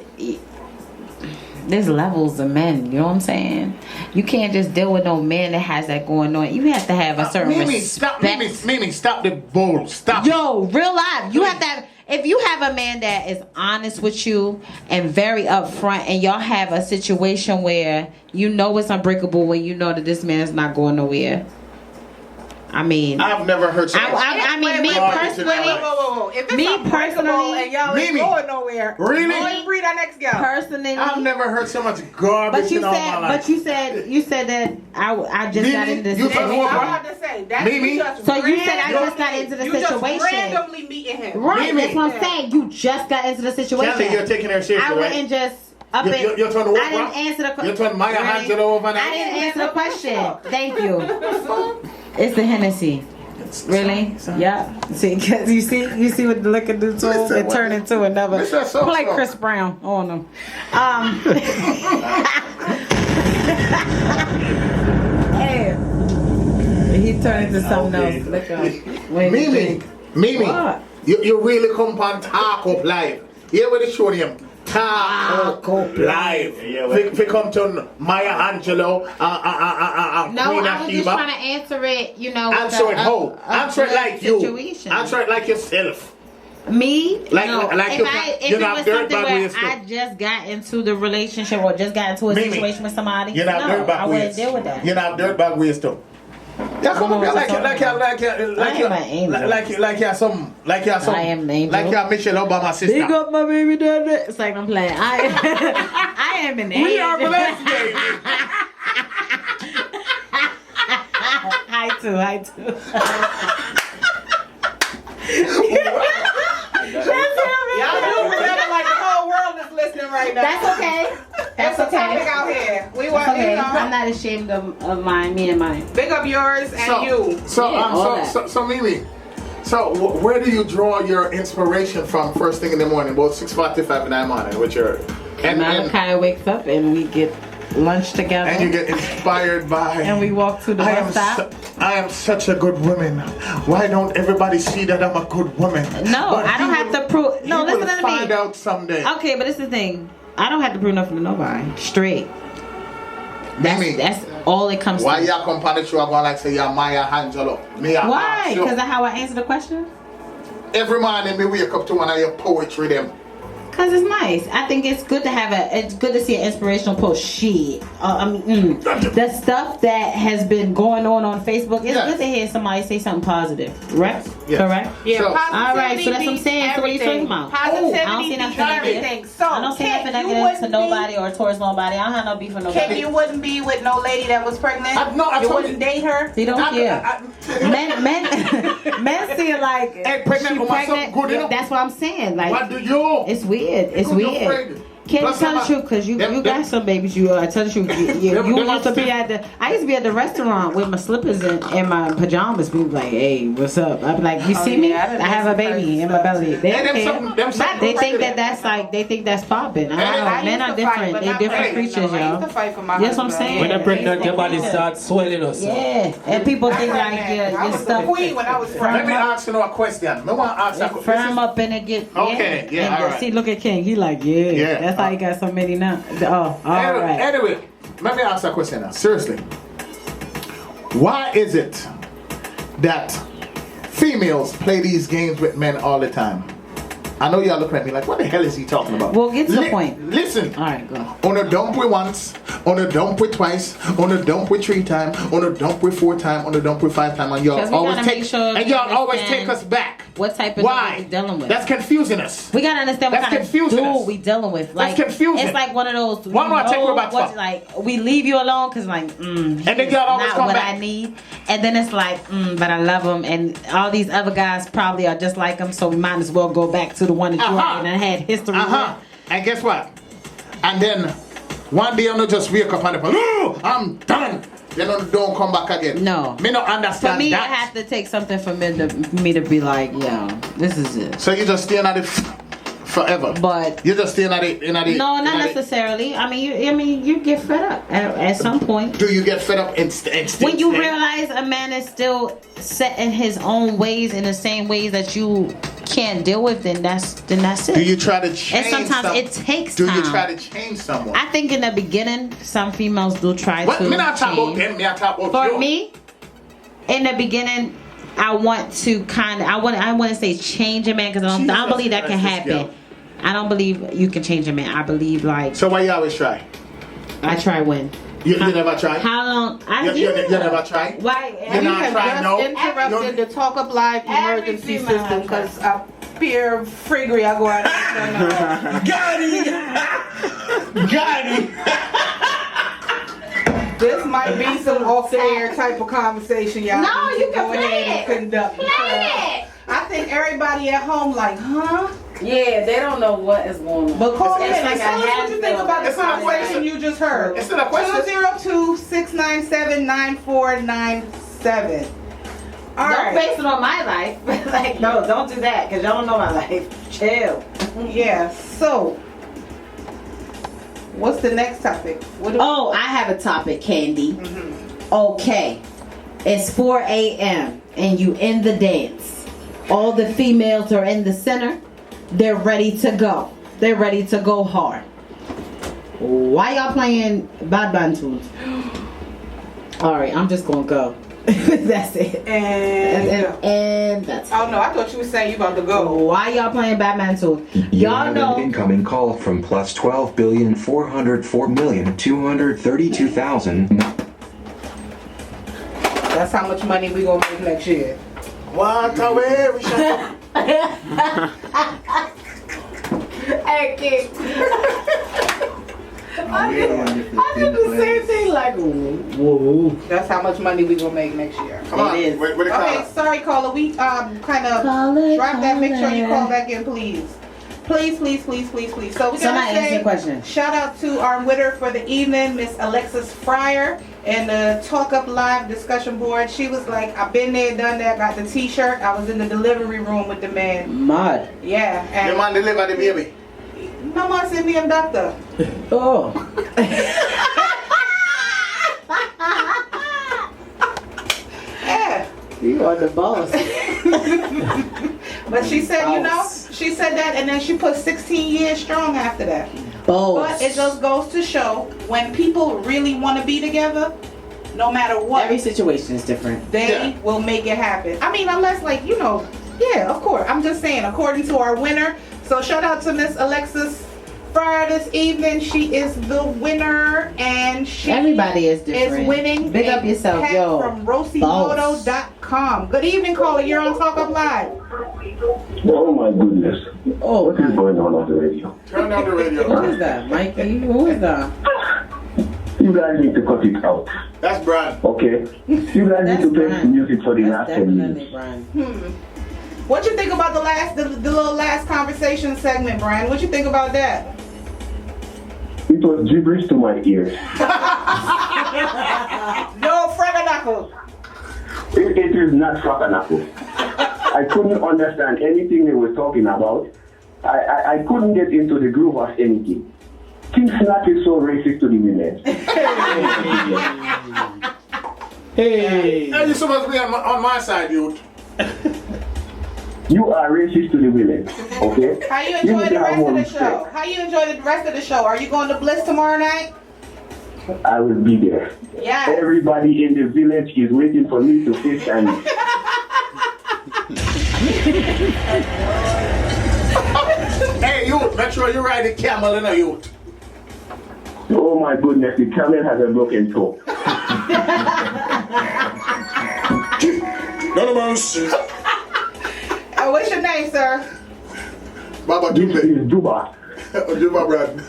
there's levels of men. You know what I'm saying? You can't just deal with no man that has that going on. You have to have a certain Mimi, respect. stop the bowl. Stop. Yo, real life. You have to have. if you have a man that is honest with you and very upfront, and y'all have a situation where you know it's unbreakable, when you know that this man is not going nowhere. I mean, I've never heard. I mean, me personally, If it's unbreakable and y'all ain't going nowhere, really? go and breed our next girl. Personally, I've never heard so much garbage. But you in all said, my life. you said that I just got into this situation. I have to say that's just so you said I just got into the you situation. Just randomly meeting him. Right, that's what I'm saying. You just got into the situation. Kelly, you're taking her seriously, I right? wouldn't just. You're trying to work. I didn't answer the question. You're trying Maya Angelo over now. I didn't answer the question. Thank you. It's the Hennessy. Really? Yeah. See, because you see what the liquor do to him? It turned into another. Play Chris Brown on him. Hey, he turned into something else. Look up. Mimi, you really come on Talkup live. Here with the show him. Talkup live. We come to Maya Angelo. No, I was just trying to answer it. You know, answer it how? Answer it like you. Situation. Answer it like yourself. Me? Like, no. like if it was something where I just got into the relationship or just got into a situation with somebody, you're not dirtbag I wouldn't deal with that. You're not dirtbag ways too. Yeah, come on, like Michelle Obama sister. Big up my baby daddy. It's like I'm playing. I am an angel. We are blessed, baby. Hi too. Y'all do remember like the whole world is listening right now. That's okay. That's okay. Out here. We want okay. you know. I'm not ashamed of mine. Me and mine. Big up yours and you. So Mimi. So where do you draw your inspiration from first thing in the morning, both 6:45 and 9 morning, with your and Malachi wakes up and we get lunch together. And you get inspired by and we walk to the bus stop. I am such a good woman. Why don't everybody see that I'm a good woman? No, I don't have to prove. No, listen to me. Find out someday. Okay, but it's the thing. I don't have to prove nothing to nobody. Straight. That's all it comes to. Why y'all come on the show? I'm going like say you're Maya Angelo. Why? Because of how I answer the question? Every morning me wake up to one of your poetry them. Cause it's nice. I think it's good to have it's good to see an inspirational post. Shit, the stuff that has been going on Facebook. It's good to hear somebody say something positive, right? Yes. Correct. Yeah. All right. So that's what I'm saying. So what are you talking about? Positivity I don't see nothing negative. So I don't see nothing negative to nobody or towards nobody. I don't have no beef with nobody. Kim, you wouldn't be with no lady that was pregnant. You wouldn't date her. They don't care. Men see it like pregnant. That's what I'm saying. Like, what do you? It's weird. It's weird. Can't you tell the truth? Because you got some babies. You tell the truth. You used to be at the. I used to be at the restaurant with my slippers and my pajamas. People like, hey, what's up? I'm like, you see me? I have a baby in my belly. They don't care. They think that's like. They think that's popping. Men are different. They different creatures, y'all. That's what I'm saying. When they're pregnant, your body starts swelling or something. Yeah, and people think like your stuff. Queen when I was Let me ask you a question. I want to ask you. Firm up and it get. Okay. Yeah. All right. See, look at King. He like, yeah. That's how he got so many now. Oh, all right. Anyway, let me ask a question now. Seriously. Why is it that females play these games with men all the time? I know y'all looking at me like, what the hell is he talking about? Well, get to the point. Listen. All right, go. On a dump with once, on a dump with twice, on a dump with 3 times, on a dump with 4 times, on a dump with 5 times, and y'all always take us back. What type of Why? we dealing with? That's confusing us. We gotta understand what kind of dude we dealing with. Like, that's confusing. It's like one of those. One more take about what's like we leave you alone because like, and then y'all always come back. I need, and then it's like, but I love him, and all these other guys probably are just like him, so we might as well go back to the one that you already had history with. And guess what? And then one day I'm not just wake up and I'm done. They don't come back again. No. Me not understand for me, that. I have to take something for me to be like, yo, this is it. So you just staying at it forever. But you're just staying at it. No, not necessarily. I mean, you get fed up at some point. Do you get fed up when you realize a man is still set in his own ways, in the same ways that you can't deal with, then that's it. Do you try to change? And sometimes it takes time. Do you try to change someone? I think in the beginning, some females do try to. Me not talk about them. Me talk about for you. me, in the beginning, I want to say change a man because I don't believe that can happen. I don't believe you can change a man. I believe like. So why you always try? I try when. You never tried? How long? You never tried? Why? You're not trying, no? Interrupted the Talk Up Live emergency system because Pierre Friggery, I go out and Got it! This might be some off the air type of conversation, y'all. No, you can go ahead and conduct. Play it. I think everybody at home like, huh? Yeah, they don't know what is going on. But call in It's and like tell a us what you think about the conversation you just heard. It's not a question. 202-697-9497. Don't base it on my life. Like, no, don't do that because y'all don't know my life. Chill. Yeah, so what's the next topic? I have a topic, Candy. Okay. It's 4 a.m. and you in the dance. All the females are in the center. They're ready to go. They're ready to go hard. Why y'all playing bad tunes? Alright, I'm just gonna go. That's it. And that's it. Oh no, I thought you were saying you about to go. Why y'all playing Batman tunes? Y'all know an incoming call from plus 12,404,232,000. That's how much money we gonna make next year. What away? We shall. Hey, kid. I did the same thing, like, whoa. That's how much money we gonna make next year. Come on. It is. Okay, sorry, caller. We kind of dropped that. Make sure you call back in, please. Please. So we're Somebody gonna answer say your question. Shout out to our winner for the evening, Miss Alexis Fryer, and the Talk Up Live discussion board. She was like, I've been there, done that, got the T-shirt. I was in the delivery room with the man. Mad. Yeah. And your man delivered the baby. My mom sent me a doctor. Oh. Yeah. You are the boss. But she said, she said that, and then she put 16 years strong after that. Boss. But it just goes to show when people really want to be together, no matter what. Every situation is different. They will make it happen. I mean, unless yeah, of course. I'm just saying, according to our winner. So shout out to Miss Alexis Fryer this evening. She is the winner, and everybody is different. Is winning. Big up yourself, yo. From RosieMoto.com. Good evening, caller. You're on Talk Up Live. Oh my goodness. Oh, what is going on the radio? Turn down the radio. Who is that, Mikey? Who is that? You guys need to cut it out. That's Brian. Okay. You guys need to play some music for the last 10 minutes. What you think about the little last conversation segment, Brian? What you think about that? It was gibberish to my ears. No fraganackle. It is not fraganackle. I couldn't understand anything they were talking about. I couldn't get into the groove of anything. King Snap is so racist to the women. Hey, you're supposed to be on my side, dude. You are racist to the women, okay? How you enjoy the rest of the show? How you enjoy the rest of the show? Are you going to Bliss tomorrow night? I will be there. Yeah. Everybody in the village is waiting for me to fist and. Hey, youth, make sure you ride the camel in a youth. Oh my goodness, the camel has a broken toe. What's your name, sir? Baba This is Juba. Juba, Brad.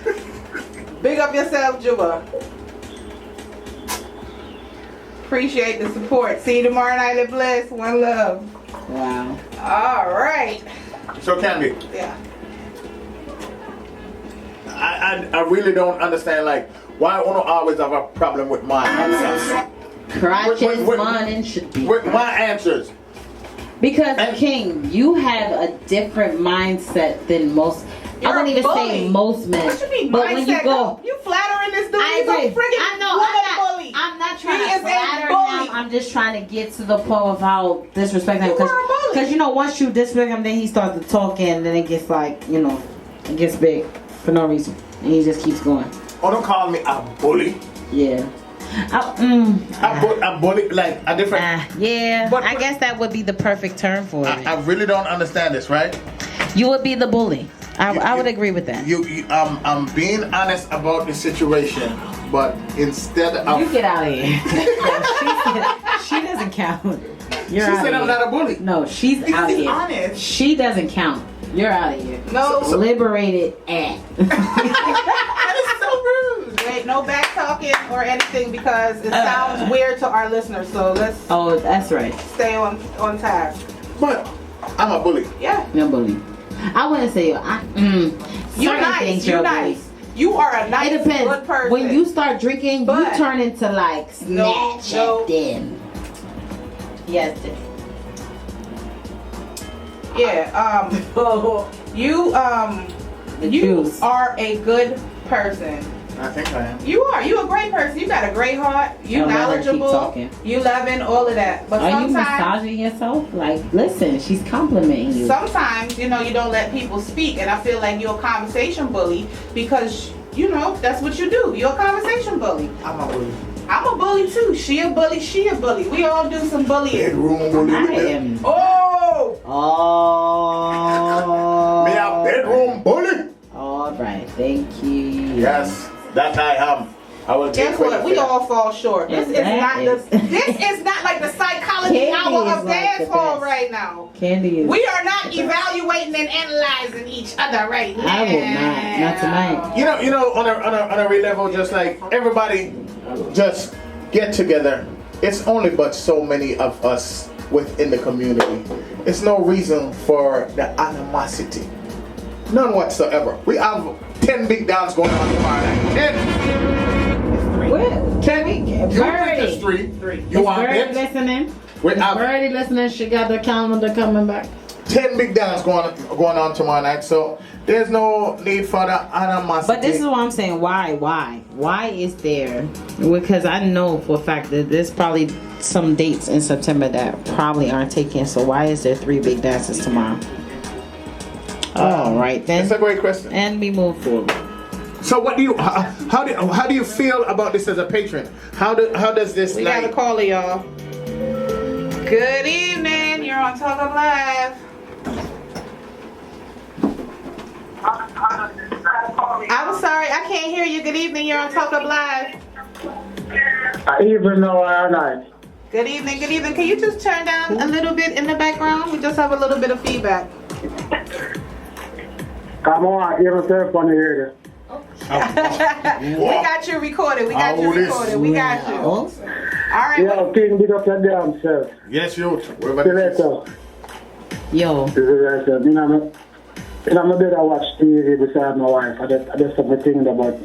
Big up yourself, Juba. Appreciate the support. See you tomorrow night at Bliss. One love. Wow. All right. So, Candy. Yeah. I really don't understand, like, why I don't always have a problem with my answers. Crotches, morning should be. With my answers. Because, King, you have a different mindset than most. I wouldn't even say most men. What you mean, but mindset? when you go, you flattering this dude. I He's a agree. friggin' I know. bully. I'm not trying He to is a flatter bully. him. I'm just trying to get to the point of how disrespect him. Because you know, once you disrespect him, then he starts to talk, and then it gets like, you know, it gets big for no reason, and he just keeps going. Oh, don't call me a bully. Yeah. A bully, like a different. Yeah, But- I guess that would be the perfect term for it. I really don't understand this, right? You would be the bully. I would agree with that. I'm being honest about the situation, but instead of You get out of here. she doesn't count. You're she out said of I'm here. not a bully. No, she's out of here. honest. She doesn't count. You're out of here. No. Liberated at. That is so rude. Wait, no back talking or anything because it sounds weird to our listeners. So let's Oh, that's right. stay on task. But I'm a bully. Yeah. You're a bully. I wouldn't say You're nice. You're nice. You are a nice, It depends. good person. When you start drinking, But- you turn into like snatch no. at them. Yes. Yeah. You juice. are a good person. I think I am. You are. You a great person. You got a great heart. You Don't let her keep knowledgeable. talking. You loving, all of that. But Are you sometimes, massaging yourself? Like, listen, she's complimenting you. sometimes, you don't let people speak, and I feel like you're a conversation bully because that's what you do. You're a conversation bully. I'm a bully. I'm a bully too. She a bully. She a bully. We all do some bullying. Bedroom bully. I with them. am. Oh. Oh. Me a bedroom bully. All right, thank you. Yes, that I am. I will take Guess what? credit We for that. all fall short. This is not like the psychology Candy hour is of like the dancehall best. right now. Candy is. We are not evaluating and analyzing each other right now. I will not tonight. On a real level, just like everybody, just get together. It's only but so many of us within the community. It's no reason for the animosity. None whatsoever. We have 10 big dance going on tomorrow night. 10. What? Can we get Birdie? Three. Is You want Birdie it? listening? We Is have Birdie listening? She got the calendar coming back. 10 big dance going on tomorrow night. So there's no need for the animosity. But this is what I'm saying. Why is there? Because I know for a fact that there's probably some dates in September that probably aren't taken. So why is there 3 big dances tomorrow? All right then. That's a great question. And we move forward. So what do you? How do you feel about this as a patron? How does this? We got a caller, y'all. Good evening. You're on Talkup Live. I'm sorry, I can't hear you. Good evening. You're on Talkup Live. Even though I night. Good evening. Good evening. Can you just turn down a little bit in the background? We just have a little bit of feedback. Come on, yourself on the radio. We got you recorded. We got you. All right. Yo, King, big up your damn self. Yes, you. Yo. I'm a better watch TV beside my wife. I just have a thing about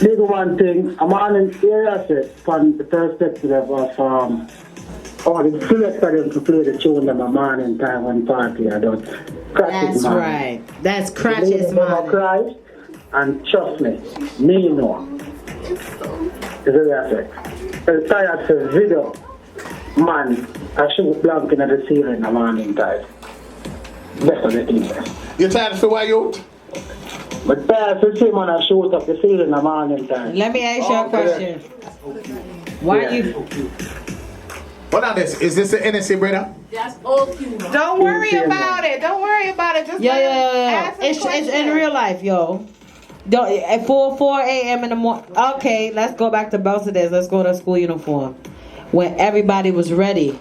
big one thing. I'm on an area set from the perspective of the selector them to play the tune in the morning time when party. I don't crash That's right. That's Cratchit's morning. And trust me know. It's a real effect. I'm tired of video. Man, I shoot blank in the ceiling in the morning time. That's what it is. You're tired of why you? But tired to see man, I shoot up the ceiling in the morning time. Let me ask you a question. Why you? What are this? Is this an NSC brother? That's old people. Don't worry about it. Don't worry about it. Just Yeah. It's in real life, yo. At 4 a.m. in the morning. Okay, let's go back to Belsedez. Let's go to school uniform. When everybody was ready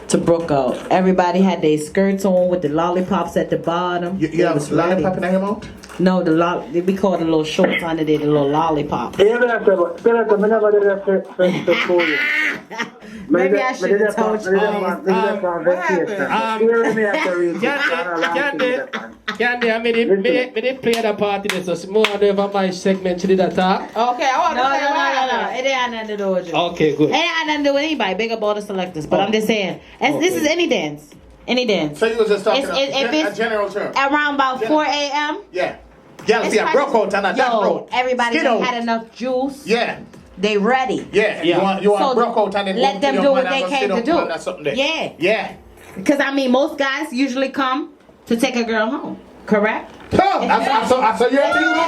to brook out. Everybody had their skirts on with the lollipops at the bottom. You have lollipop in your mouth? No, we call it the little shorts under there, the little lollipop. Maybe I should have told you. Candy, I made it play the party. This is more of my segment. You did that talk? Okay, I want to say No. It ain't nothing to do with you. Okay, good. It ain't nothing to do with anybody. Big up all the selectors. But I'm just saying, this is any dance. Any dance. So you was just talking If it's a general term. around about 4 a.m. Yeah. Yeah, see, I broke out on that road. Everybody Skin out. had enough juice. Yeah. They ready. Yeah. You want broke out and then let them do what they came to do. Yeah. Because most guys usually come to take a girl home. Correct? I saw your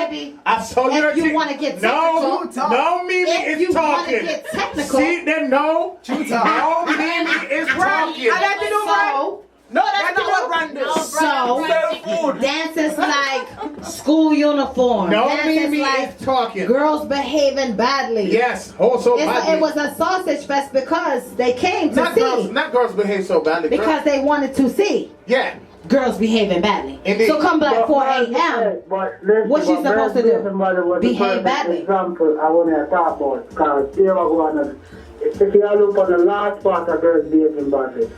thing. I saw your thing. If you want to get technical. No, Mimi is talking. If you want to get technical. See, then no. No, Mimi is talking. I got to do right. No, that's not what brand is. So, dances like school uniform. No, dances Mimi like is talking. Girls behaving badly. Yes, also badly. It was a sausage fest because they came to see. Not girls behave so badly. Because they wanted to see. Yeah. Girls behaving badly. Indeed. So come back 4 a.m. What she's supposed to do? Behave badly. Example, I want to talk about because here I go on. If you look on the last part of girls behaving badly,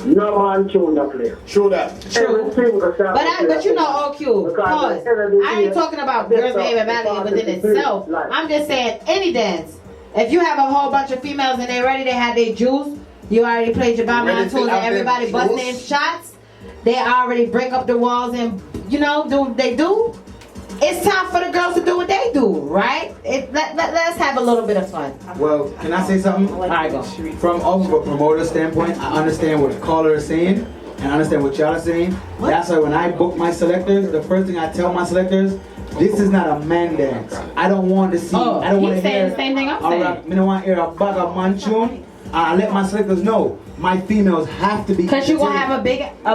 no man tune the play. True that. True. But you know, OQ, pause. I ain't talking about girls behaving badly within itself. I'm just saying any dance. If you have a whole bunch of females and they ready, they have their juice. You already played your Batman tunes and everybody busting in shots. They already break up the walls and do what they do. It's time for the girls to do what they do, right? Let's have a little bit of fun. Well, can I say something? Alright, go. From a promoter standpoint, I understand what the caller is saying and I understand what y'all are saying. That's why when I book my selectors, the first thing I tell my selectors, this is not a man dance. I don't want to see. I don't want to hear. The same thing I'm saying. I don't want to hear a bag of man tune. I let my selectors know my females have to be. Because you're going to have a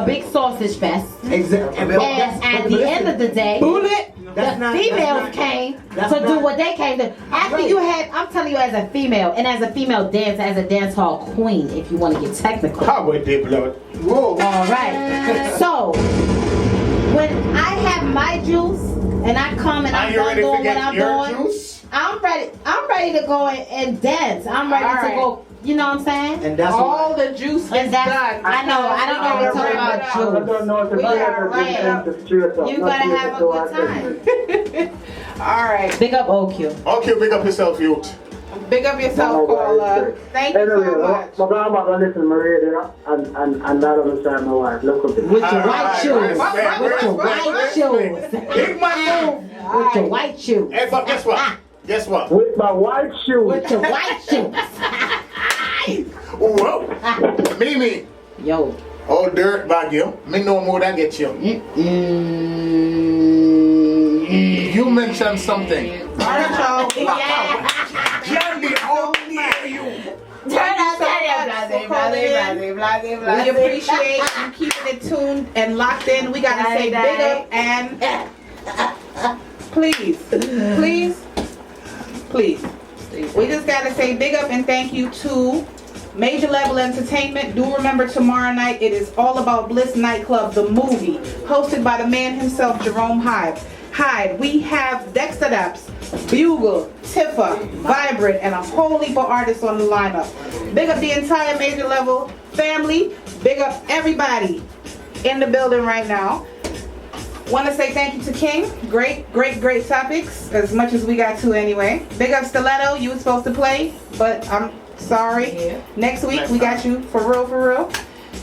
big sausage fest. Exactly. And at the end of the day, the females came to do what they came to. After you had, I'm telling you as a female, and as a female dancer, as a dance hall queen, if you want to get technical. How would they blood? Whoa. All right. So, when I have my juice, and I come and I'm done doing what I'm doing, juice? I'm ready to go and dance. I'm ready to go. You know what I'm saying? And that's all the juice is done. I know. I don't know what we're talking about juice. We are right. You gotta have a good time. All right. Big up OQ. OQ, big up yourself, youth. Big up yourself, caller. Thank you so much. My grandma gonna listen to my radio and that of the time my wife. Look up. With your white shoes. With your white shoes. Big man move. With your white shoes. Hey, but guess what? Guess what? With my white shoes. With your white shoes. Whoa. Mimi. Yo. Oh, dirt bag you. Me know more that get you. You mentioned something. Marshall. Yeah. Candy, how dare you? We appreciate you keeping it tuned and locked in. We gotta say big up and please. We just gotta say big up and thank you to Major Level Entertainment. Do remember tomorrow night it is All About Bliss Nightclub, the movie, hosted by the man himself, Jerome Hyde. We have Dexta Daps, Bugle, Tifa, Vibrant, and a whole heap of artists on the lineup. Big up the entire Major Level family. Big up everybody in the building right now. Want to say thank you to King. Great topics, as much as we got to anyway. Big up Stiletto, you were supposed to play, but I'm sorry. Yeah. Next week we got you for real.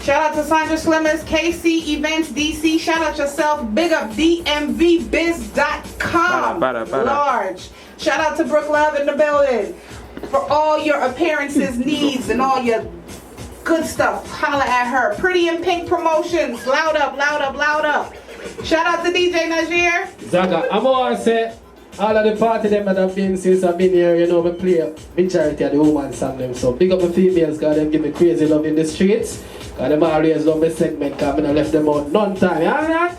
Shout out to Sandra Slimmers, KC Events DC. Shout out yourself. Big up DMVBiz.com. Large. Shout out to Brooke Love in the building for all your appearances, needs, and all your good stuff. Holla at her. Pretty in Pink Promotions. Loud up. Shout out to DJ Najir. Zaga, I'm going to say, all of the party them that have been since I've been here, we play a majority of the woman song them. So big up the females, because them give me crazy love in the streets. Because them always love my segment, because I left them out none time. Alright?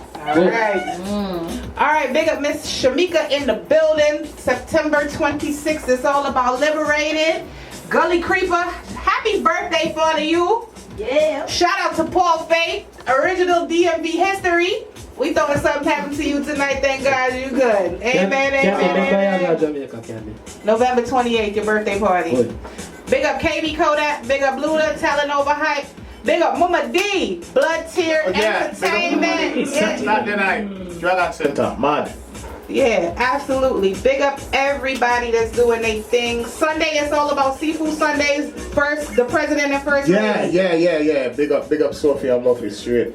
Alright, big up Miss Shamika in the building. September 26th. It's all about liberated. Gully Creeper, happy birthday for you. Yeah. Shout out to Paul Faye, original DMV history. We thought something happened to you tonight. Thank God you good. Amen. November 28th, your birthday party. Good. Big up KB Kodak. Big up Luda, Talanover Hype. Big up Mama D, Blood Tear Entertainment. Not tonight. Dragon Center, mad. Yeah, absolutely. Big up everybody that's doing their thing. Sunday is all about Seafood Sundays. First, the president and first lady. Yeah. Big up Sophia, lovely straight.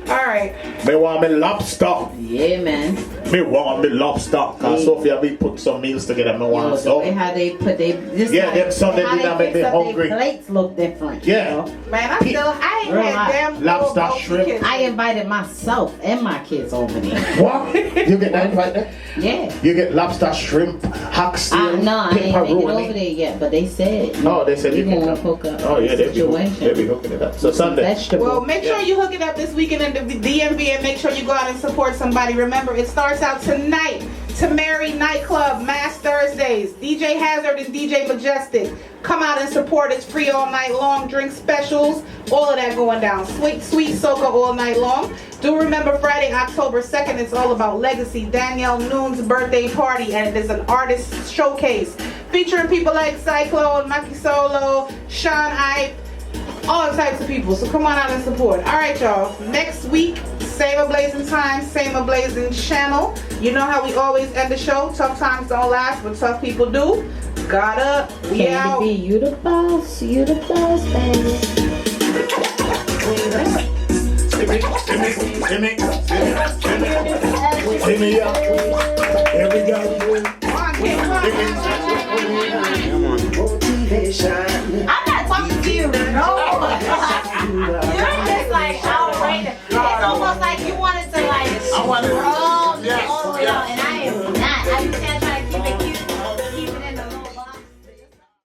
Alright. Me want me lobster. Yeah, man. Me want me lobster. Cause Sophia we put some meals together. Me want The some. way how they put they them Sunday dinner make me hungry. Their plates look different. Yeah. Man, I ain't had damn lobster, shrimp. I invited myself and my kids over there. What? You get that invite there? Yeah. You get lobster, shrimp, hacksail, No, I ain't making it pepperoni. over there yet, but they said. Oh, they said you can can hook up. Oh yeah, they be situation. hooking it up. So Sunday. Well, make sure you hook it up this weekend in the DMV and make sure you go out and support somebody. Remember, it starts out tonight. Tamari Nightclub, Mass Thursdays. DJ Hazard and DJ Majestic. Come out and support. It's free all night long. Drink specials. All of that going down. Sweet soca all night long. Do remember Friday, October 2nd, it's all about legacy. Danielle Noon's birthday party, and it is an artist showcase featuring people like Cyclone, Maki Solo, Sean Ipe, all types of people. So come on out and support. All right, y'all. Next week, same ablazing time, same ablazing channel. You know how we always end the show. Tough times don't last, but tough people do. Got up. We out. Candy B, you the boss. You the boss, baby. See me up. Every girl